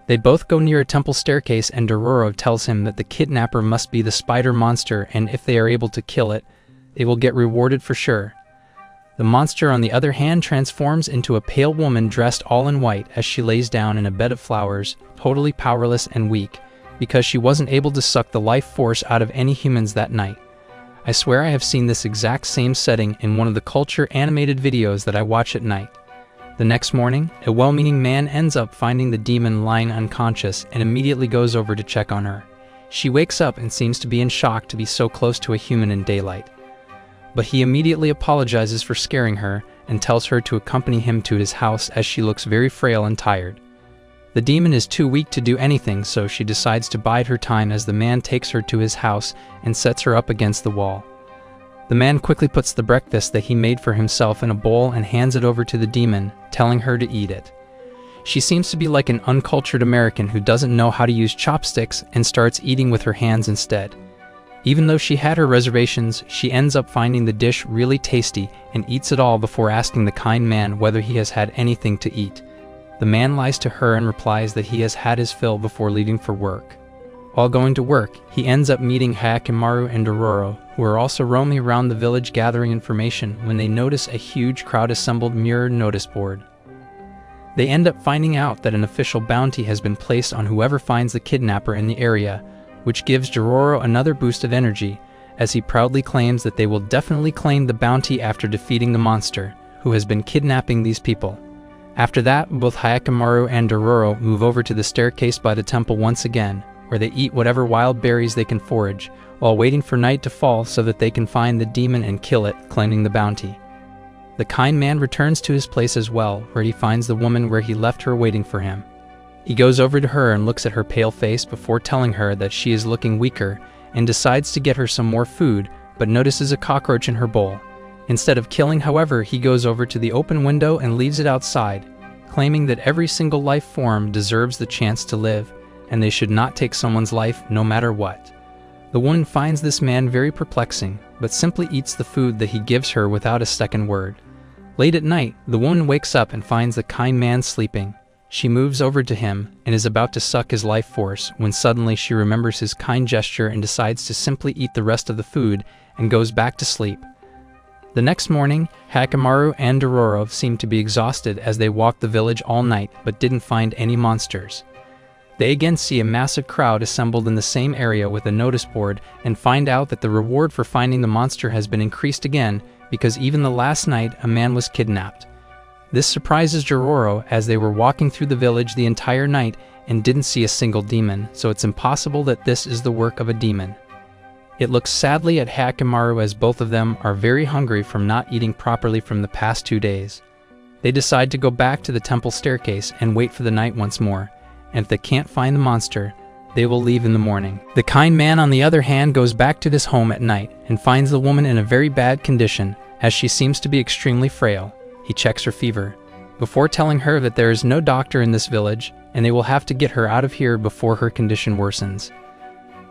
They both go near a temple staircase and Dororo tells him that the kidnapper must be the spider monster, and if they are able to kill it, they will get rewarded for sure. The monster, on the other hand, transforms into a pale woman dressed all in white as she lays down in a bed of flowers, totally powerless and weak, because she wasn't able to suck the life force out of any humans that night. I swear I have seen this exact same setting in one of the culture animated videos that I watch at night. The next morning, a well-meaning man ends up finding the demon lying unconscious and immediately goes over to check on her. She wakes up and seems to be in shock to be so close to a human in daylight. But he immediately apologizes for scaring her and tells her to accompany him to his house as she looks very frail and tired. The demon is too weak to do anything, so she decides to bide her time as the man takes her to his house and sets her up against the wall. The man quickly puts the breakfast that he made for himself in a bowl and hands it over to the demon, telling her to eat it. She seems to be like an uncultured American who doesn't know how to use chopsticks and starts eating with her hands instead. Even though she had her reservations, she ends up finding the dish really tasty and eats it all before asking the kind man whether he has had anything to eat. The man lies to her and replies that he has had his fill before leaving for work. While going to work, he ends up meeting Hyakkimaru and Dororo, who are also roaming around the village gathering information when they notice a huge crowd assembled mirror notice board. They end up finding out that an official bounty has been placed on whoever finds the kidnapper in the area, which gives Dororo another boost of energy, as he proudly claims that they will definitely claim the bounty after defeating the monster, who has been kidnapping these people. After that, both Hyakkimaru and Dororo move over to the staircase by the temple once again, where they eat whatever wild berries they can forage, while waiting for night to fall so that they can find the demon and kill it, claiming the bounty. The kind man returns to his place as well, where he finds the woman where he left her waiting for him. He goes over to her and looks at her pale face before telling her that she is looking weaker, and decides to get her some more food, but notices a cockroach in her bowl. Instead of killing, however, he goes over to the open window and leaves it outside, claiming that every single life form deserves the chance to live, and they should not take someone's life no matter what. The woman finds this man very perplexing, but simply eats the food that he gives her without a second word. Late at night, the woman wakes up and finds the kind man sleeping. She moves over to him and is about to suck his life force when suddenly she remembers his kind gesture and decides to simply eat the rest of the food and goes back to sleep. The next morning, Hyakkimaru and Dororo seem to be exhausted as they walked the village all night but didn't find any monsters. They again see a massive crowd assembled in the same area with a notice board and find out that the reward for finding the monster has been increased again because even the last night a man was kidnapped. This surprises Dororo as they were walking through the village the entire night and didn't see a single demon, so it's impossible that this is the work of a demon. It looks sadly at Hyakkimaru as both of them are very hungry from not eating properly from the past 2 days. They decide to go back to the temple staircase and wait for the night once more, and if they can't find the monster, they will leave in the morning. The kind man, on the other hand, goes back to his home at night and finds the woman in a very bad condition, as she seems to be extremely frail. He checks her fever, before telling her that there is no doctor in this village, and they will have to get her out of here before her condition worsens.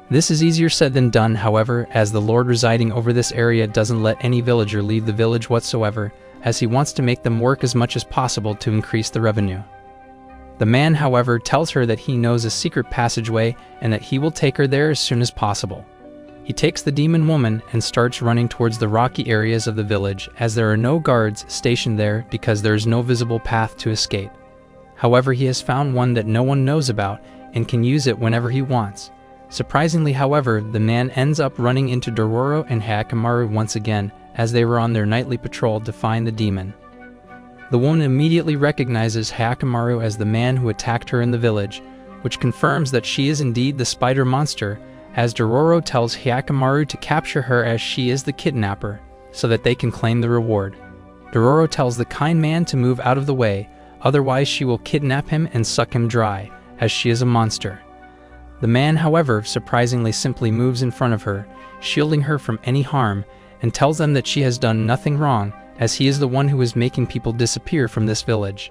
This is easier said than done, however, as the Lord residing over this area doesn't let any villager leave the village whatsoever, as he wants to make them work as much as possible to increase the revenue. The man, however, tells her that he knows a secret passageway and that he will take her there as soon as possible. He takes the demon woman and starts running towards the rocky areas of the village, as there are no guards stationed there because there is no visible path to escape. However, he has found one that no one knows about and can use it whenever he wants. Surprisingly, however, the man ends up running into Dororo and Hyakkimaru once again, as they were on their nightly patrol to find the demon. The woman immediately recognizes Hyakkimaru as the man who attacked her in the village, which confirms that she is indeed the spider monster, as Dororo tells Hyakkimaru to capture her as she is the kidnapper, so that they can claim the reward. Dororo tells the kind man to move out of the way, otherwise she will kidnap him and suck him dry, as she is a monster. The man, however, surprisingly simply moves in front of her, shielding her from any harm, and tells them that she has done nothing wrong, as he is the one who is making people disappear from this village.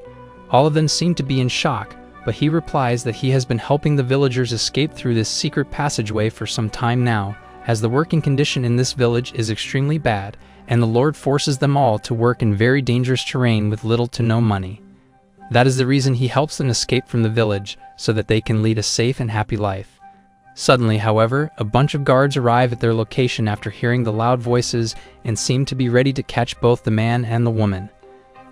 All of them seem to be in shock, but he replies that he has been helping the villagers escape through this secret passageway for some time now, as the working condition in this village is extremely bad, and the Lord forces them all to work in very dangerous terrain with little to no money. That is the reason he helps them escape from the village, so that they can lead a safe and happy life. Suddenly, however, a bunch of guards arrive at their location after hearing the loud voices and seem to be ready to catch both the man and the woman.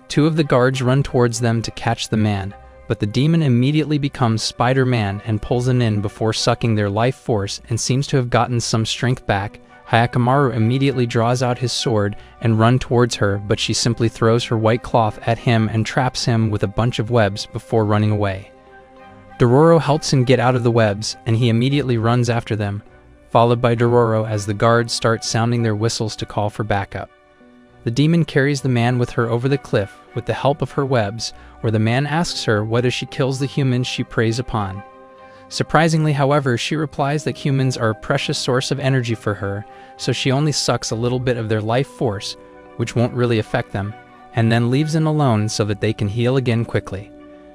2 of the guards run towards them to catch the man, but the demon immediately becomes Spider-Man and pulls them in before sucking their life force and seems to have gotten some strength back. Hyakkimaru immediately draws out his sword and runs towards her, but she simply throws her white cloth at him and traps him with a bunch of webs before running away. Dororo helps him get out of the webs, and he immediately runs after them, followed by Dororo as the guards start sounding their whistles to call for backup. The demon carries the man with her over the cliff with the help of her webs, where the man asks her whether she kills the humans she preys upon. Surprisingly, however, she replies that humans are a precious source of energy for her, so she only sucks a little bit of their life force, which won't really affect them, and then leaves them alone so that they can heal again quickly.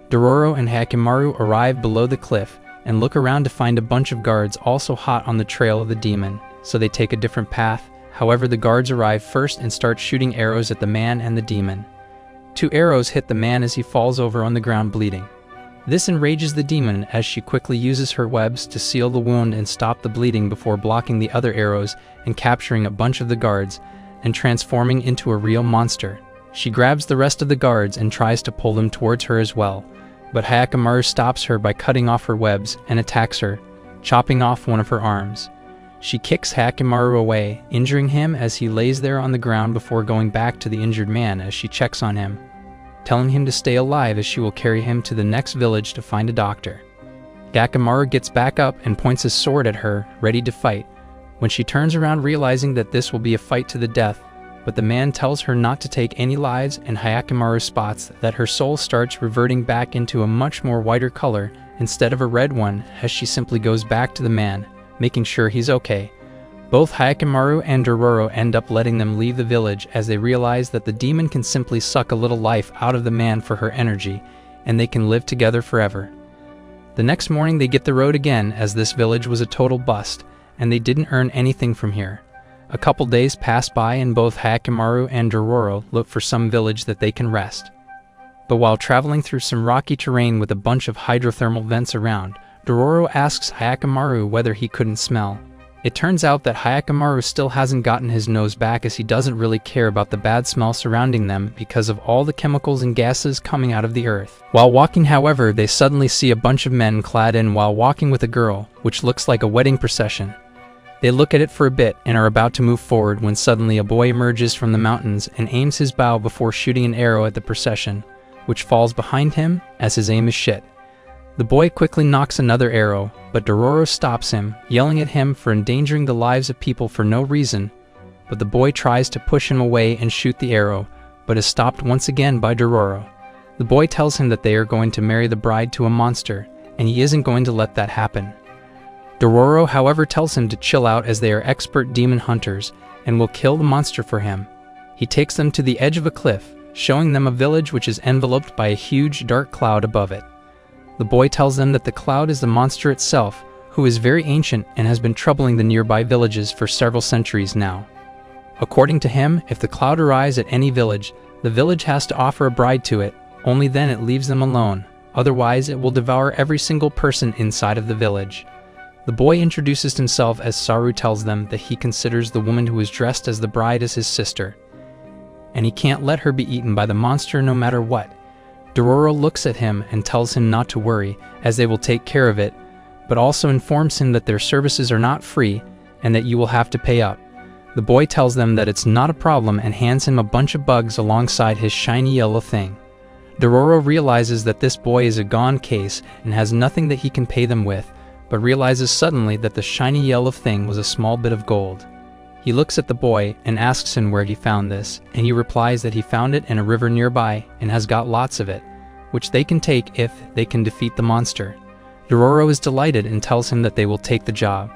Dororo and Hyakkimaru arrive below the cliff and look around to find a bunch of guards also hot on the trail of the demon, so they take a different path. However, the guards arrive first and start shooting arrows at the man and the demon. 2 arrows hit the man as he falls over on the ground bleeding. This enrages the demon as she quickly uses her webs to seal the wound and stop the bleeding before blocking the other arrows and capturing a bunch of the guards and transforming into a real monster. She grabs the rest of the guards and tries to pull them towards her as well, but Hyakkimaru stops her by cutting off her webs and attacks her, chopping off one of her arms. She kicks Hyakkimaru away, injuring him as he lays there on the ground before going back to the injured man as she checks on him, telling him to stay alive as she will carry him to the next village to find a doctor. Hyakkimaru gets back up and points his sword at her, ready to fight, when she turns around realizing that this will be a fight to the death, but the man tells her not to take any lives, and Hyakkimaru spots that her soul starts reverting back into a much more whiter color instead of a red one as she simply goes back to the man, making sure he's okay. Both Hyakkimaru and Dororo end up letting them leave the village as they realize that the demon can simply suck a little life out of the man for her energy, and they can live together forever. The next morning they get the road again, as this village was a total bust, and they didn't earn anything from here. A couple days pass by and both Hyakkimaru and Dororo look for some village that they can rest. But while traveling through some rocky terrain with a bunch of hydrothermal vents around, Dororo asks Hyakkimaru whether he couldn't smell. It turns out that Hyakkimaru still hasn't gotten his nose back, as he doesn't really care about the bad smell surrounding them because of all the chemicals and gases coming out of the earth. While walking, however, they suddenly see a bunch of men clad in while walking with a girl, which looks like a wedding procession. They look at it for a bit and are about to move forward when suddenly a boy emerges from the mountains and aims his bow before shooting an arrow at the procession, which falls behind him as his aim is shit. The boy quickly knocks another arrow, but Dororo stops him, yelling at him for endangering the lives of people for no reason. But the boy tries to push him away and shoot the arrow, but is stopped once again by Dororo. The boy tells him that they are going to marry the bride to a monster, and he isn't going to let that happen. Dororo, however, tells him to chill out as they are expert demon hunters and will kill the monster for him. He takes them to the edge of a cliff, showing them a village which is enveloped by a huge dark cloud above it. The boy tells them that the cloud is the monster itself, who is very ancient and has been troubling the nearby villages for several centuries now. According to him, if the cloud arrives at any village, the village has to offer a bride to it, only then it leaves them alone, otherwise it will devour every single person inside of the village. The boy introduces himself as Saru tells them that he considers the woman who is dressed as the bride as his sister, and he can't let her be eaten by the monster no matter what. Dororo looks at him and tells him not to worry, as they will take care of it, but also informs him that their services are not free and that you will have to pay up. The boy tells them that it's not a problem and hands him a bunch of bugs alongside his shiny yellow thing. Dororo realizes that this boy is a gone case and has nothing that he can pay them with, but realizes suddenly that the shiny yellow thing was a small bit of gold. He looks at the boy and asks him where he found this, and he replies that he found it in a river nearby and has got lots of it, which they can take if they can defeat the monster. Dororo is delighted and tells him that they will take the job.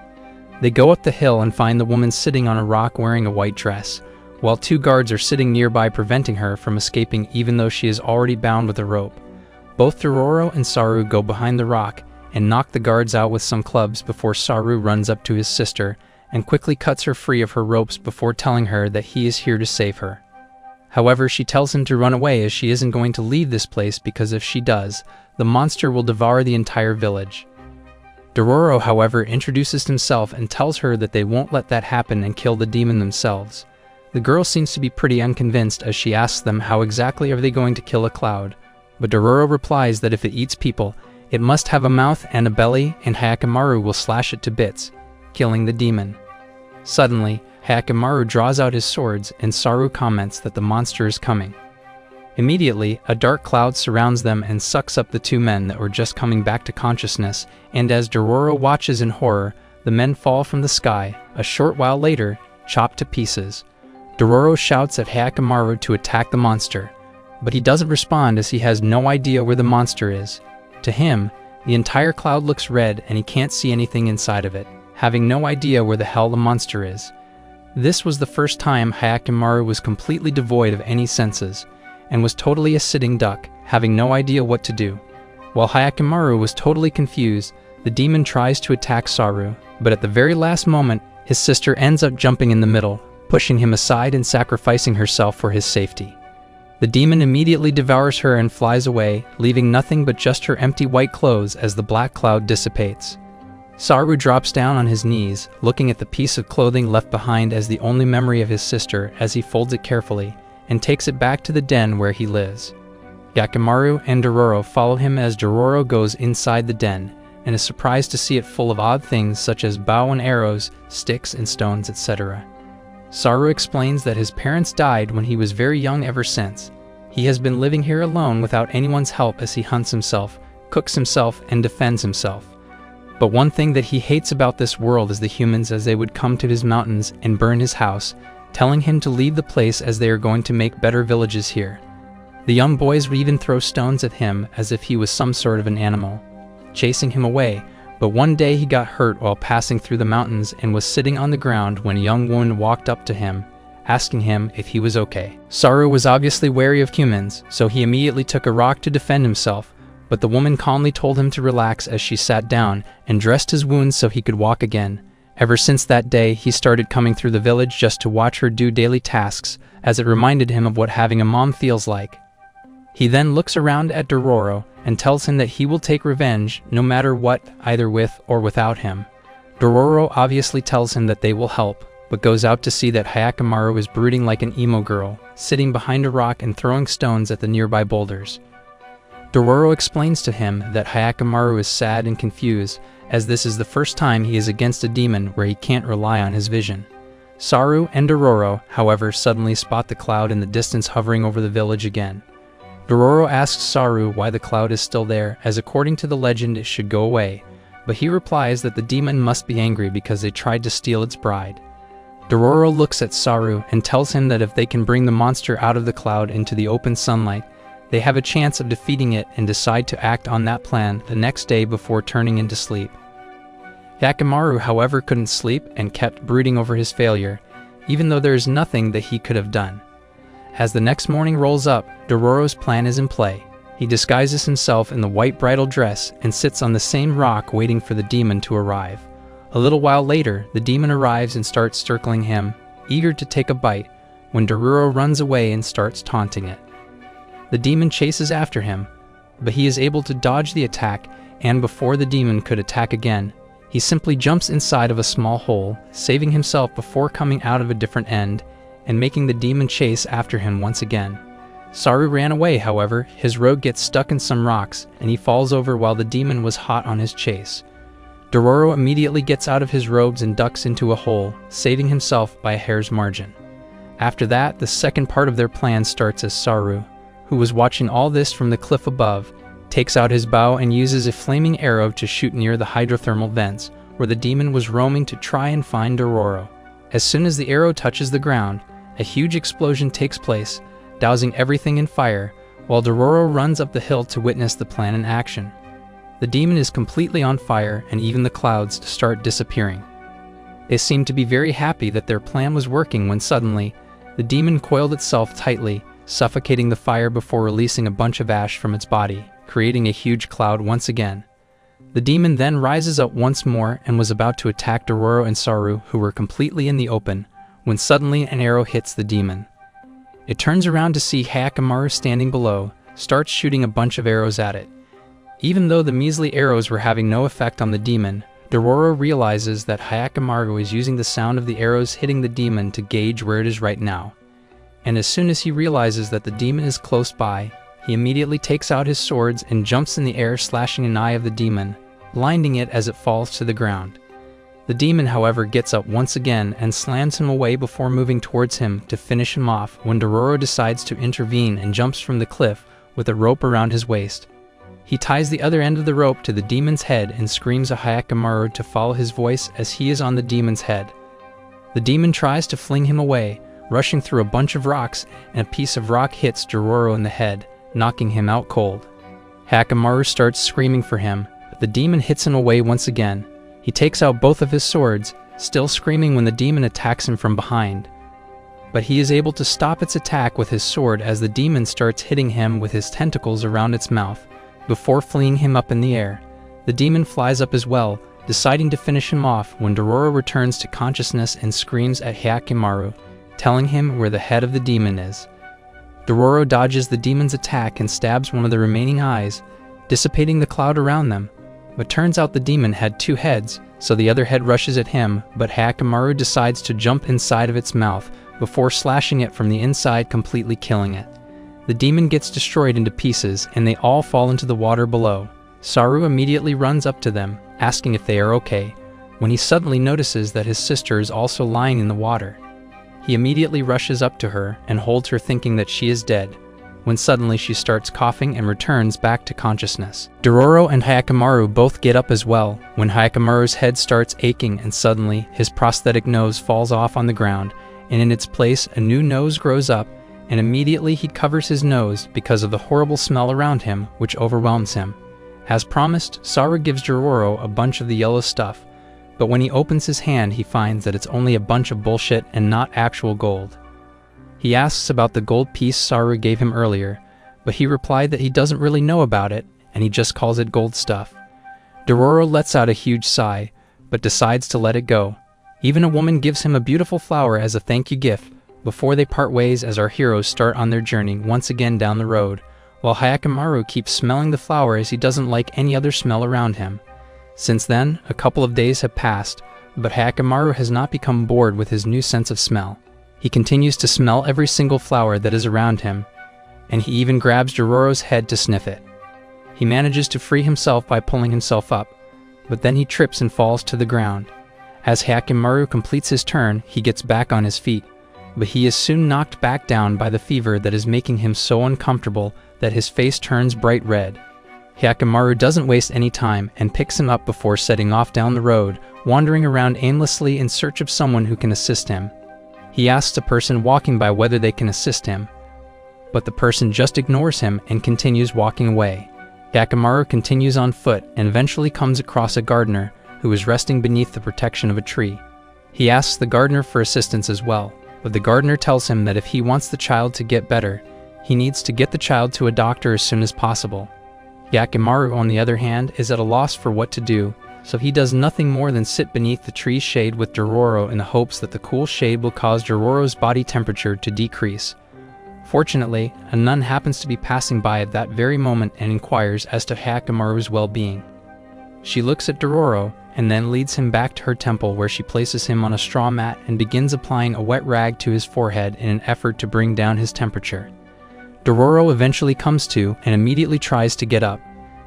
They go up the hill and find the woman sitting on a rock wearing a white dress, while two guards are sitting nearby preventing her from escaping even though she is already bound with a rope. Both Dororo and Saru go behind the rock and knock the guards out with some clubs before Saru runs up to his sister and quickly cuts her free of her ropes before telling her that he is here to save her. However, she tells him to run away as she isn't going to leave this place because if she does, the monster will devour the entire village. Dororo, however, introduces himself and tells her that they won't let that happen and kill the demon themselves. The girl seems to be pretty unconvinced as she asks them how exactly are they going to kill a cloud, but Dororo replies that if it eats people, it must have a mouth and a belly, and Hyakkimaru will slash it to bits, killing the demon. Suddenly, Hyakkimaru draws out his swords and Saru comments that the monster is coming. Immediately, a dark cloud surrounds them and sucks up the two men that were just coming back to consciousness, and as Dororo watches in horror, the men fall from the sky, a short while later, chopped to pieces. Dororo shouts at Hyakkimaru to attack the monster, but he doesn't respond as he has no idea where the monster is. To him, the entire cloud looks red and he can't see anything inside of it, having no idea where the hell the monster is. This was the first time Hyakkimaru was completely devoid of any senses, and was totally a sitting duck, having no idea what to do. While Hyakkimaru was totally confused, the demon tries to attack Saru, but at the very last moment, his sister ends up jumping in the middle, pushing him aside and sacrificing herself for his safety. The demon immediately devours her and flies away, leaving nothing but just her empty white clothes as the black cloud dissipates. Saru drops down on his knees, looking at the piece of clothing left behind as the only memory of his sister as he folds it carefully, and takes it back to the den where he lives. Hyakkimaru and Dororo follow him as Dororo goes inside the den, and is surprised to see it full of odd things such as bow and arrows, sticks and stones, etc. Saru explains that his parents died when he was very young ever since. He has been living here alone without anyone's help as he hunts himself, cooks himself, and defends himself. But one thing that he hates about this world is the humans as they would come to his mountains and burn his house, telling him to leave the place as they are going to make better villages here. The young boys would even throw stones at him as if he was some sort of an animal, chasing him away, but one day he got hurt while passing through the mountains and was sitting on the ground when a young woman walked up to him, asking him if he was okay. Saru was obviously wary of humans, so he immediately took a rock to defend himself, but the woman calmly told him to relax as she sat down and dressed his wounds so he could walk again. Ever since that day, he started coming through the village just to watch her do daily tasks, as it reminded him of what having a mom feels like. He then looks around at Dororo and tells him that he will take revenge no matter what, either with or without him. Dororo obviously tells him that they will help, but goes out to see that Hyakkimaru is brooding like an emo girl, sitting behind a rock and throwing stones at the nearby boulders. Dororo explains to him that Hyakkimaru is sad and confused, as this is the first time he is against a demon where he can't rely on his vision. Saru and Dororo, however, suddenly spot the cloud in the distance hovering over the village again. Dororo asks Saru why the cloud is still there, as according to the legend it should go away, but he replies that the demon must be angry because they tried to steal its bride. Dororo looks at Saru and tells him that if they can bring the monster out of the cloud into the open sunlight, they have a chance of defeating it, and decide to act on that plan the next day before turning into sleep. Hyakkimaru, however, couldn't sleep and kept brooding over his failure, even though there is nothing that he could have done. As the next morning rolls up, Dororo's plan is in play. He disguises himself in the white bridal dress and sits on the same rock waiting for the demon to arrive. A little while later, the demon arrives and starts circling him, eager to take a bite, when Dororo runs away and starts taunting it. The demon chases after him, but he is able to dodge the attack, and before the demon could attack again, he simply jumps inside of a small hole, saving himself before coming out of a different end and making the demon chase after him once again. Saru ran away, however. His robe gets stuck in some rocks and he falls over while the demon was hot on his chase. Dororo immediately gets out of his robes and ducks into a hole, saving himself by a hair's margin. After that, the second part of their plan starts as Saru, who was watching all this from the cliff above, takes out his bow and uses a flaming arrow to shoot near the hydrothermal vents, where the demon was roaming to try and find Dororo. As soon as the arrow touches the ground, a huge explosion takes place, dousing everything in fire, while Dororo runs up the hill to witness the plan in action. The demon is completely on fire, and even the clouds start disappearing. They seem to be very happy that their plan was working when suddenly, the demon coiled itself tightly, suffocating the fire before releasing a bunch of ash from its body, creating a huge cloud once again. The demon then rises up once more and was about to attack Dororo and Saru, who were completely in the open, when suddenly an arrow hits the demon. It turns around to see Hyakkimaru standing below, starts shooting a bunch of arrows at it. Even though the measly arrows were having no effect on the demon, Dororo realizes that Hyakkimaru is using the sound of the arrows hitting the demon to gauge where it is right now. And as soon as he realizes that the demon is close by, he immediately takes out his swords and jumps in the air, slashing an eye of the demon, blinding it as it falls to the ground. The demon, however, gets up once again and slams him away before moving towards him to finish him off, when Dororo decides to intervene and jumps from the cliff with a rope around his waist. He ties the other end of the rope to the demon's head and screams at Hyakkimaru to follow his voice as he is on the demon's head. The demon tries to fling him away, rushing through a bunch of rocks, and a piece of rock hits Dororo in the head, knocking him out cold. Hyakkimaru starts screaming for him, but the demon hits him away once again. He takes out both of his swords, still screaming when the demon attacks him from behind. But he is able to stop its attack with his sword as the demon starts hitting him with his tentacles around its mouth, before fleeing him up in the air. The demon flies up as well, deciding to finish him off when Dororo returns to consciousness and screams at Hyakkimaru, telling him where the head of the demon is. Dororo dodges the demon's attack and stabs one of the remaining eyes, dissipating the cloud around them. But turns out the demon had two heads, so the other head rushes at him, but Hyakkimaru decides to jump inside of its mouth before slashing it from the inside, completely killing it. The demon gets destroyed into pieces and they all fall into the water below. Saru immediately runs up to them, asking if they are okay, when he suddenly notices that his sister is also lying in the water. He immediately rushes up to her and holds her, thinking that she is dead, when suddenly she starts coughing and returns back to consciousness. Dororo and Hyakkimaru both get up as well, when Hyakkimaru's head starts aching and suddenly his prosthetic nose falls off on the ground, and in its place a new nose grows up, and immediately he covers his nose because of the horrible smell around him, which overwhelms him. As promised, Saru gives Dororo a bunch of the yellow stuff, but when he opens his hand he finds that it's only a bunch of bullshit and not actual gold. He asks about the gold piece Saru gave him earlier, but he replied that he doesn't really know about it, and he just calls it gold stuff. Dororo lets out a huge sigh, but decides to let it go. Even a woman gives him a beautiful flower as a thank you gift, before they part ways as our heroes start on their journey once again down the road, while Hyakkimaru keeps smelling the flower as he doesn't like any other smell around him. Since then, a couple of days have passed, but Hyakkimaru has not become bored with his new sense of smell. He continues to smell every single flower that is around him, and he even grabs Dororo's head to sniff it. He manages to free himself by pulling himself up, but then he trips and falls to the ground. As Hyakkimaru completes his turn, he gets back on his feet, but he is soon knocked back down by the fever that is making him so uncomfortable that his face turns bright red. Hyakkimaru doesn't waste any time and picks him up before setting off down the road, wandering around aimlessly in search of someone who can assist him. He asks a person walking by whether they can assist him, but the person just ignores him and continues walking away. Hyakkimaru continues on foot and eventually comes across a gardener who is resting beneath the protection of a tree. He asks the gardener for assistance as well, but the gardener tells him that if he wants the child to get better, he needs to get the child to a doctor as soon as possible. Hyakkimaru, on the other hand, is at a loss for what to do, so he does nothing more than sit beneath the tree's shade with Dororo in the hopes that the cool shade will cause Dororo's body temperature to decrease. Fortunately, a nun happens to be passing by at that very moment and inquires as to Hyakkimaru's well-being. She looks at Dororo and then leads him back to her temple, where she places him on a straw mat and begins applying a wet rag to his forehead in an effort to bring down his temperature. Dororo eventually comes to and immediately tries to get up,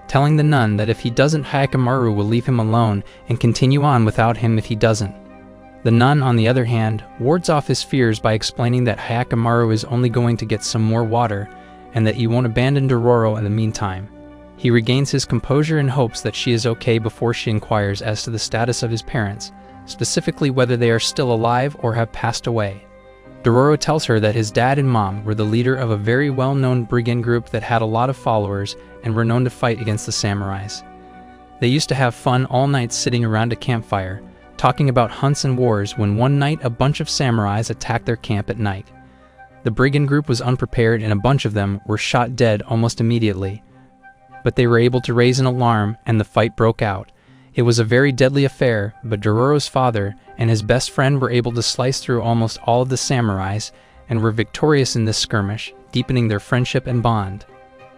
telling the nun that if he doesn't, Hyakkimaru will leave him alone and continue on without him if he doesn't. The nun, on the other hand, wards off his fears by explaining that Hyakkimaru is only going to get some more water and that he won't abandon Dororo in the meantime. He regains his composure and hopes that she is okay before she inquires as to the status of his parents, specifically whether they are still alive or have passed away. Dororo tells her that his dad and mom were the leader of a very well-known brigand group that had a lot of followers and were known to fight against the samurais. They used to have fun all night sitting around a campfire, talking about hunts and wars, when one night a bunch of samurais attacked their camp at night. The brigand group was unprepared and a bunch of them were shot dead almost immediately. But they were able to raise an alarm and the fight broke out. It was a very deadly affair, but Dororo's father and his best friend were able to slice through almost all of the samurais and were victorious in this skirmish, deepening their friendship and bond.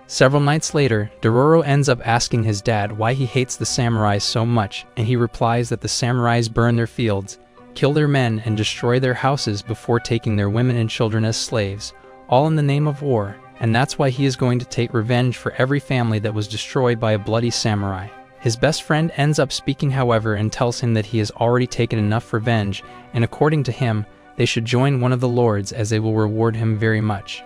Several nights later, Dororo ends up asking his dad why he hates the samurais so much, and he replies that the samurais burn their fields, kill their men, and destroy their houses before taking their women and children as slaves, all in the name of war, and that's why he is going to take revenge for every family that was destroyed by a bloody samurai. His best friend ends up speaking, however, and tells him that he has already taken enough revenge, and according to him, they should join one of the lords as they will reward him very much.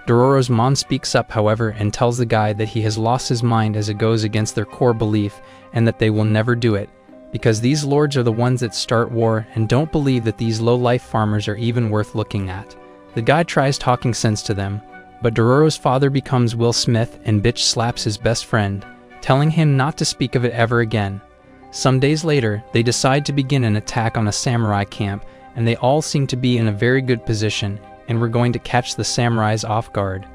Dororo's mom speaks up, however, and tells the guy that he has lost his mind as it goes against their core belief and that they will never do it, because these lords are the ones that start war and don't believe that these low-life farmers are even worth looking at. The guy tries talking sense to them, but Dororo's father becomes Will Smith and bitch slaps his best friend, telling him not to speak of it ever again. Some days later, they decide to begin an attack on a samurai camp, and they all seem to be in a very good position and were going to catch the samurais off guard.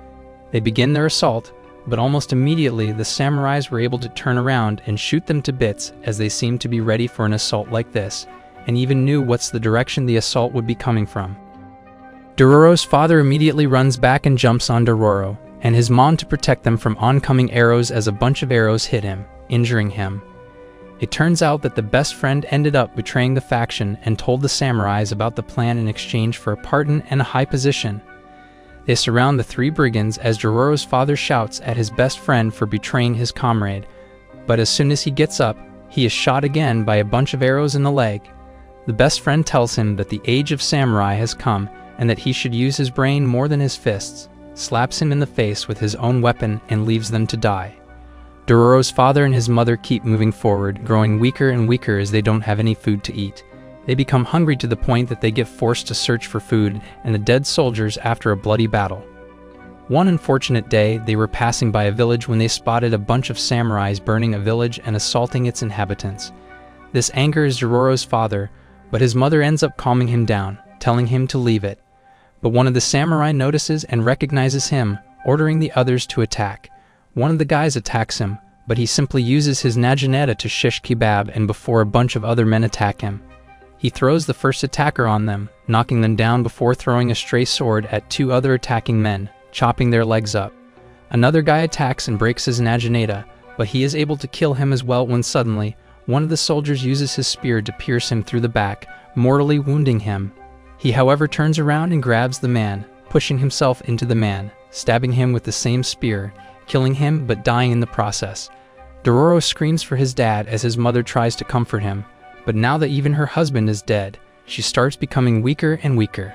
They begin their assault, but almost immediately the samurais were able to turn around and shoot them to bits, as they seemed to be ready for an assault like this, and even knew what's the direction the assault would be coming from. Dororo's father immediately runs back and jumps on Dororo and his mom to protect them from oncoming arrows, as a bunch of arrows hit him, injuring him. It turns out that the best friend ended up betraying the faction and told the samurais about the plan in exchange for a pardon and a high position. They surround the three brigands as Dororo's father shouts at his best friend for betraying his comrade, but as soon as he gets up, he is shot again by a bunch of arrows in the leg. The best friend tells him that the age of samurai has come and that he should use his brain more than his fists, slaps him in the face with his own weapon, and leaves them to die. Dororo's father and his mother keep moving forward, growing weaker and weaker as they don't have any food to eat. They become hungry to the point that they get forced to search for food and the dead soldiers after a bloody battle. One unfortunate day, they were passing by a village when they spotted a bunch of samurais burning a village and assaulting its inhabitants. This angers Dororo's father, but his mother ends up calming him down, telling him to leave it. But one of the samurai notices and recognizes him, ordering the others to attack. One of the guys attacks him, but he simply uses his naginata to shish kebab, and before a bunch of other men attack him, he throws the first attacker on them, knocking them down before throwing a stray sword at two other attacking men, chopping their legs up. Another guy attacks and breaks his naginata, but he is able to kill him as well when suddenly, one of the soldiers uses his spear to pierce him through the back, mortally wounding him. He, however, turns around and grabs the man, pushing himself into the man, stabbing him with the same spear, killing him but dying in the process. Dororo screams for his dad as his mother tries to comfort him, but now that even her husband is dead, she starts becoming weaker and weaker.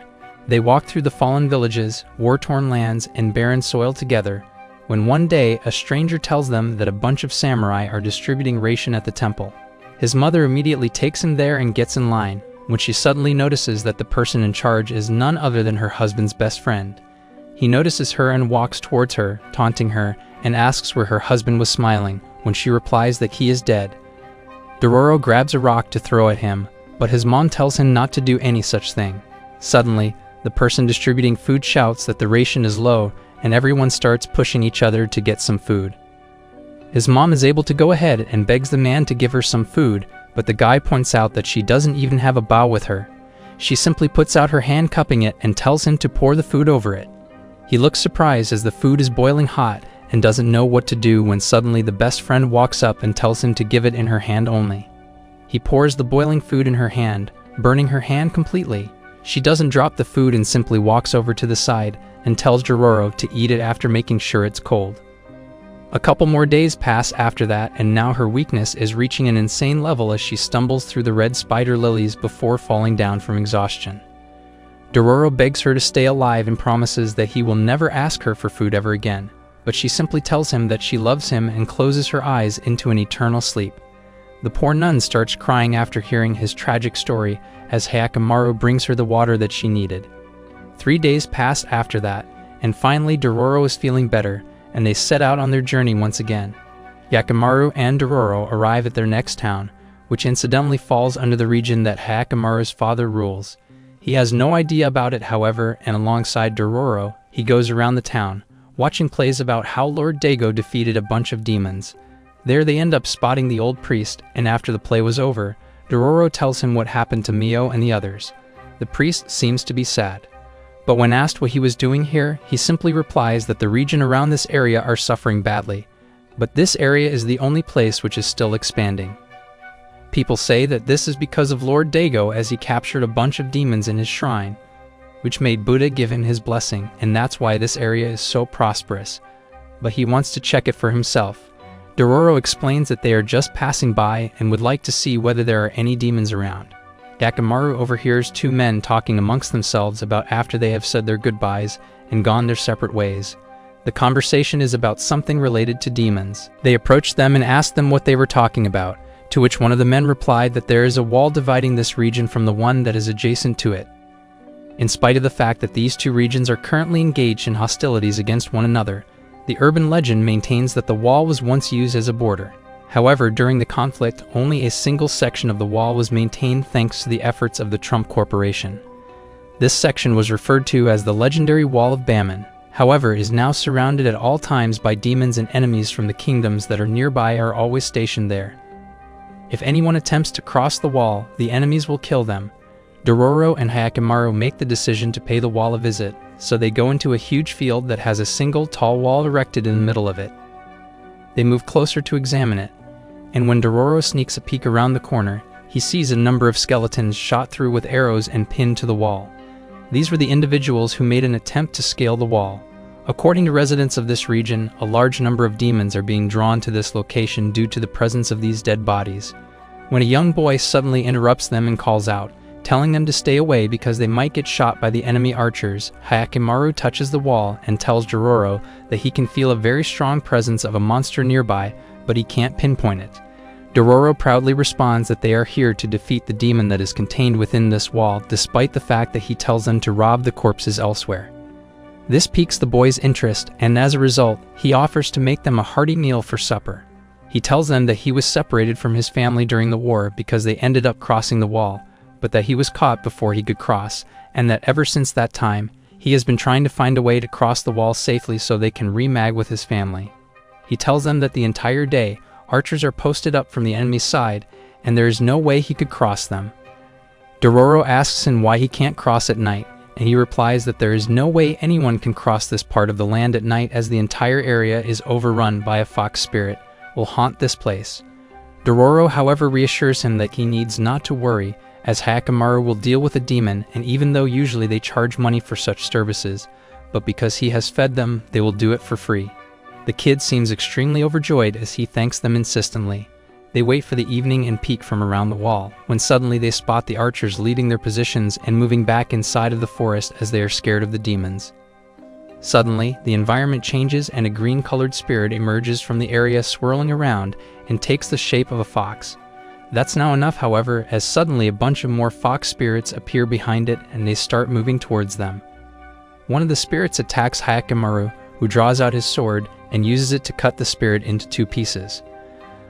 They walk through the fallen villages, war-torn lands, and barren soil together, when one day a stranger tells them that a bunch of samurai are distributing ration at the temple. His mother immediately takes him there and gets in line, when she suddenly notices that the person in charge is none other than her husband's best friend. He notices her and walks towards her, taunting her, and asks where her husband was smiling, when she replies that he is dead. Dororo grabs a rock to throw at him, but his mom tells him not to do any such thing. Suddenly, the person distributing food shouts that the ration is low, and everyone starts pushing each other to get some food. His mom is able to go ahead and begs the man to give her some food, but the guy points out that she doesn't even have a bowl with her. She simply puts out her hand cupping it and tells him to pour the food over it. He looks surprised as the food is boiling hot and doesn't know what to do when suddenly the best friend walks up and tells him to give it in her hand only. He pours the boiling food in her hand, burning her hand completely. She doesn't drop the food and simply walks over to the side and tells Dororo to eat it after making sure it's cold. A couple more days pass after that, and now her weakness is reaching an insane level as she stumbles through the red spider lilies before falling down from exhaustion. Dororo begs her to stay alive and promises that he will never ask her for food ever again, but she simply tells him that she loves him and closes her eyes into an eternal sleep. The poor nun starts crying after hearing his tragic story as Hyakkimaru brings her the water that she needed. 3 days pass after that, and finally Dororo is feeling better, and they set out on their journey once again. Hyakkimaru and Dororo arrive at their next town, which incidentally falls under the region that Hyakkimaru's father rules. He has no idea about it, however, and alongside Dororo, he goes around the town, watching plays about how Lord Dago defeated a bunch of demons. There they end up spotting the old priest, and after the play was over, Dororo tells him what happened to Mio and the others. The priest seems to be sad. But when asked what he was doing here, he simply replies that the region around this area are suffering badly, but this area is the only place which is still expanding. People say that this is because of Lord Dago, as he captured a bunch of demons in his shrine, which made Buddha give him his blessing, and that's why this area is so prosperous. But he wants to check it for himself. Dororo explains that they are just passing by and would like to see whether there are any demons around. Hyakkimaru overhears two men talking amongst themselves about after they have said their goodbyes and gone their separate ways. The conversation is about something related to demons. They approach them and ask them what they were talking about, to which one of the men replied that there is a wall dividing this region from the one that is adjacent to it. In spite of the fact that these two regions are currently engaged in hostilities against one another, the urban legend maintains that the wall was once used as a border. However, during the conflict, only a single section of the wall was maintained thanks to the efforts of the Trump Corporation. This section was referred to as the legendary Wall of Baman. However, is now surrounded at all times by demons, and enemies from the kingdoms that are nearby are always stationed there. If anyone attempts to cross the wall, the enemies will kill them. Dororo and Hyakkimaru make the decision to pay the wall a visit, so they go into a huge field that has a single tall wall erected in the middle of it. They move closer to examine it, and when Dororo sneaks a peek around the corner, he sees a number of skeletons shot through with arrows and pinned to the wall. These were the individuals who made an attempt to scale the wall. According to residents of this region, a large number of demons are being drawn to this location due to the presence of these dead bodies. When a young boy suddenly interrupts them and calls out, telling them to stay away because they might get shot by the enemy archers, Hyakkimaru touches the wall and tells Dororo that he can feel a very strong presence of a monster nearby, but he can't pinpoint it. Dororo proudly responds that they are here to defeat the demon that is contained within this wall, despite the fact that he tells them to rob the corpses elsewhere. This piques the boy's interest, and as a result, he offers to make them a hearty meal for supper. He tells them that he was separated from his family during the war because they ended up crossing the wall, but that he was caught before he could cross, and that ever since that time, he has been trying to find a way to cross the wall safely so they can remag with his family. He tells them that the entire day, archers are posted up from the enemy's side, and there is no way he could cross them. Dororo asks him why he can't cross at night, and he replies that there is no way anyone can cross this part of the land at night, as the entire area is overrun by a fox spirit will haunt this place. Dororo, however, reassures him that he needs not to worry, as Hyakkimaru will deal with the demon, and even though usually they charge money for such services, but because he has fed them, they will do it for free. The kid seems extremely overjoyed as he thanks them insistently. They wait for the evening and peek from around the wall, when suddenly they spot the archers leaving their positions and moving back inside of the forest as they are scared of the demons. Suddenly, the environment changes and a green-colored spirit emerges from the area swirling around and takes the shape of a fox. That's not enough, however, as suddenly a bunch of more fox spirits appear behind it and they start moving towards them. One of the spirits attacks Hyakkimaru, who draws out his sword and uses it to cut the spirit into 2 pieces.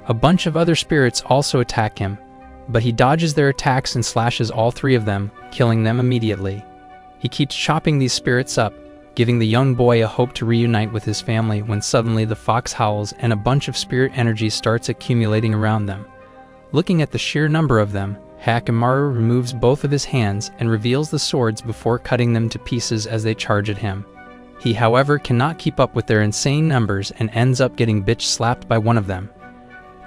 A bunch of other spirits also attack him, but he dodges their attacks and slashes all 3 of them, killing them immediately. He keeps chopping these spirits up, giving the young boy a hope to reunite with his family when suddenly the fox howls and a bunch of spirit energy starts accumulating around them. Looking at the sheer number of them, Hyakkimaru removes both of his hands and reveals the swords before cutting them to pieces as they charge at him. He, however, cannot keep up with their insane numbers and ends up getting bitch slapped by one of them.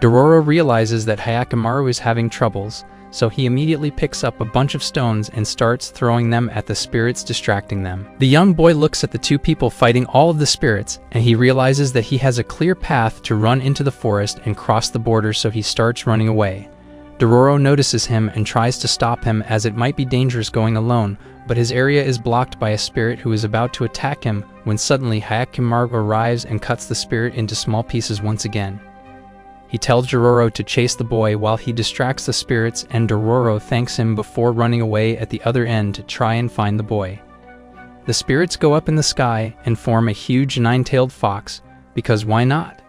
Dororo realizes that Hyakkimaru is having troubles, so he immediately picks up a bunch of stones and starts throwing them at the spirits, distracting them. The young boy looks at the 2 people fighting all of the spirits, and he realizes that he has a clear path to run into the forest and cross the border, so he starts running away. Dororo notices him and tries to stop him as it might be dangerous going alone, but his area is blocked by a spirit who is about to attack him when suddenly Hyakkimaru arrives and cuts the spirit into small pieces once again. He tells Dororo to chase the boy while he distracts the spirits, and Dororo thanks him before running away at the other end to try and find the boy. The spirits go up in the sky and form a huge 9-tailed fox, because why not?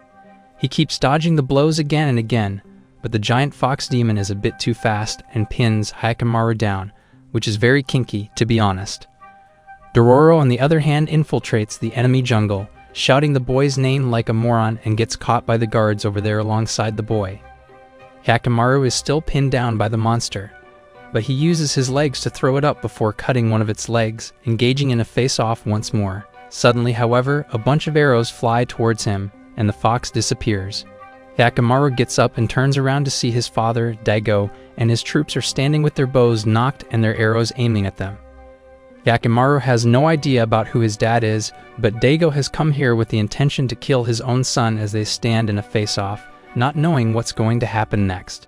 He keeps dodging the blows again and again, but the giant fox demon is a bit too fast and pins Hyakkimaru down, which is very kinky, to be honest. Dororo, on the other hand, infiltrates the enemy jungle, shouting the boy's name like a moron, and gets caught by the guards over there alongside the boy. Hyakkimaru is still pinned down by the monster, but he uses his legs to throw it up before cutting one of its legs, engaging in a face-off once more. Suddenly, however, a bunch of arrows fly towards him, and the fox disappears. Hyakkimaru gets up and turns around to see his father, Daigo, and his troops are standing with their bows knocked and their arrows aiming at them. Hyakkimaru has no idea about who his dad is, but Daigo has come here with the intention to kill his own son as they stand in a face-off, not knowing what's going to happen next.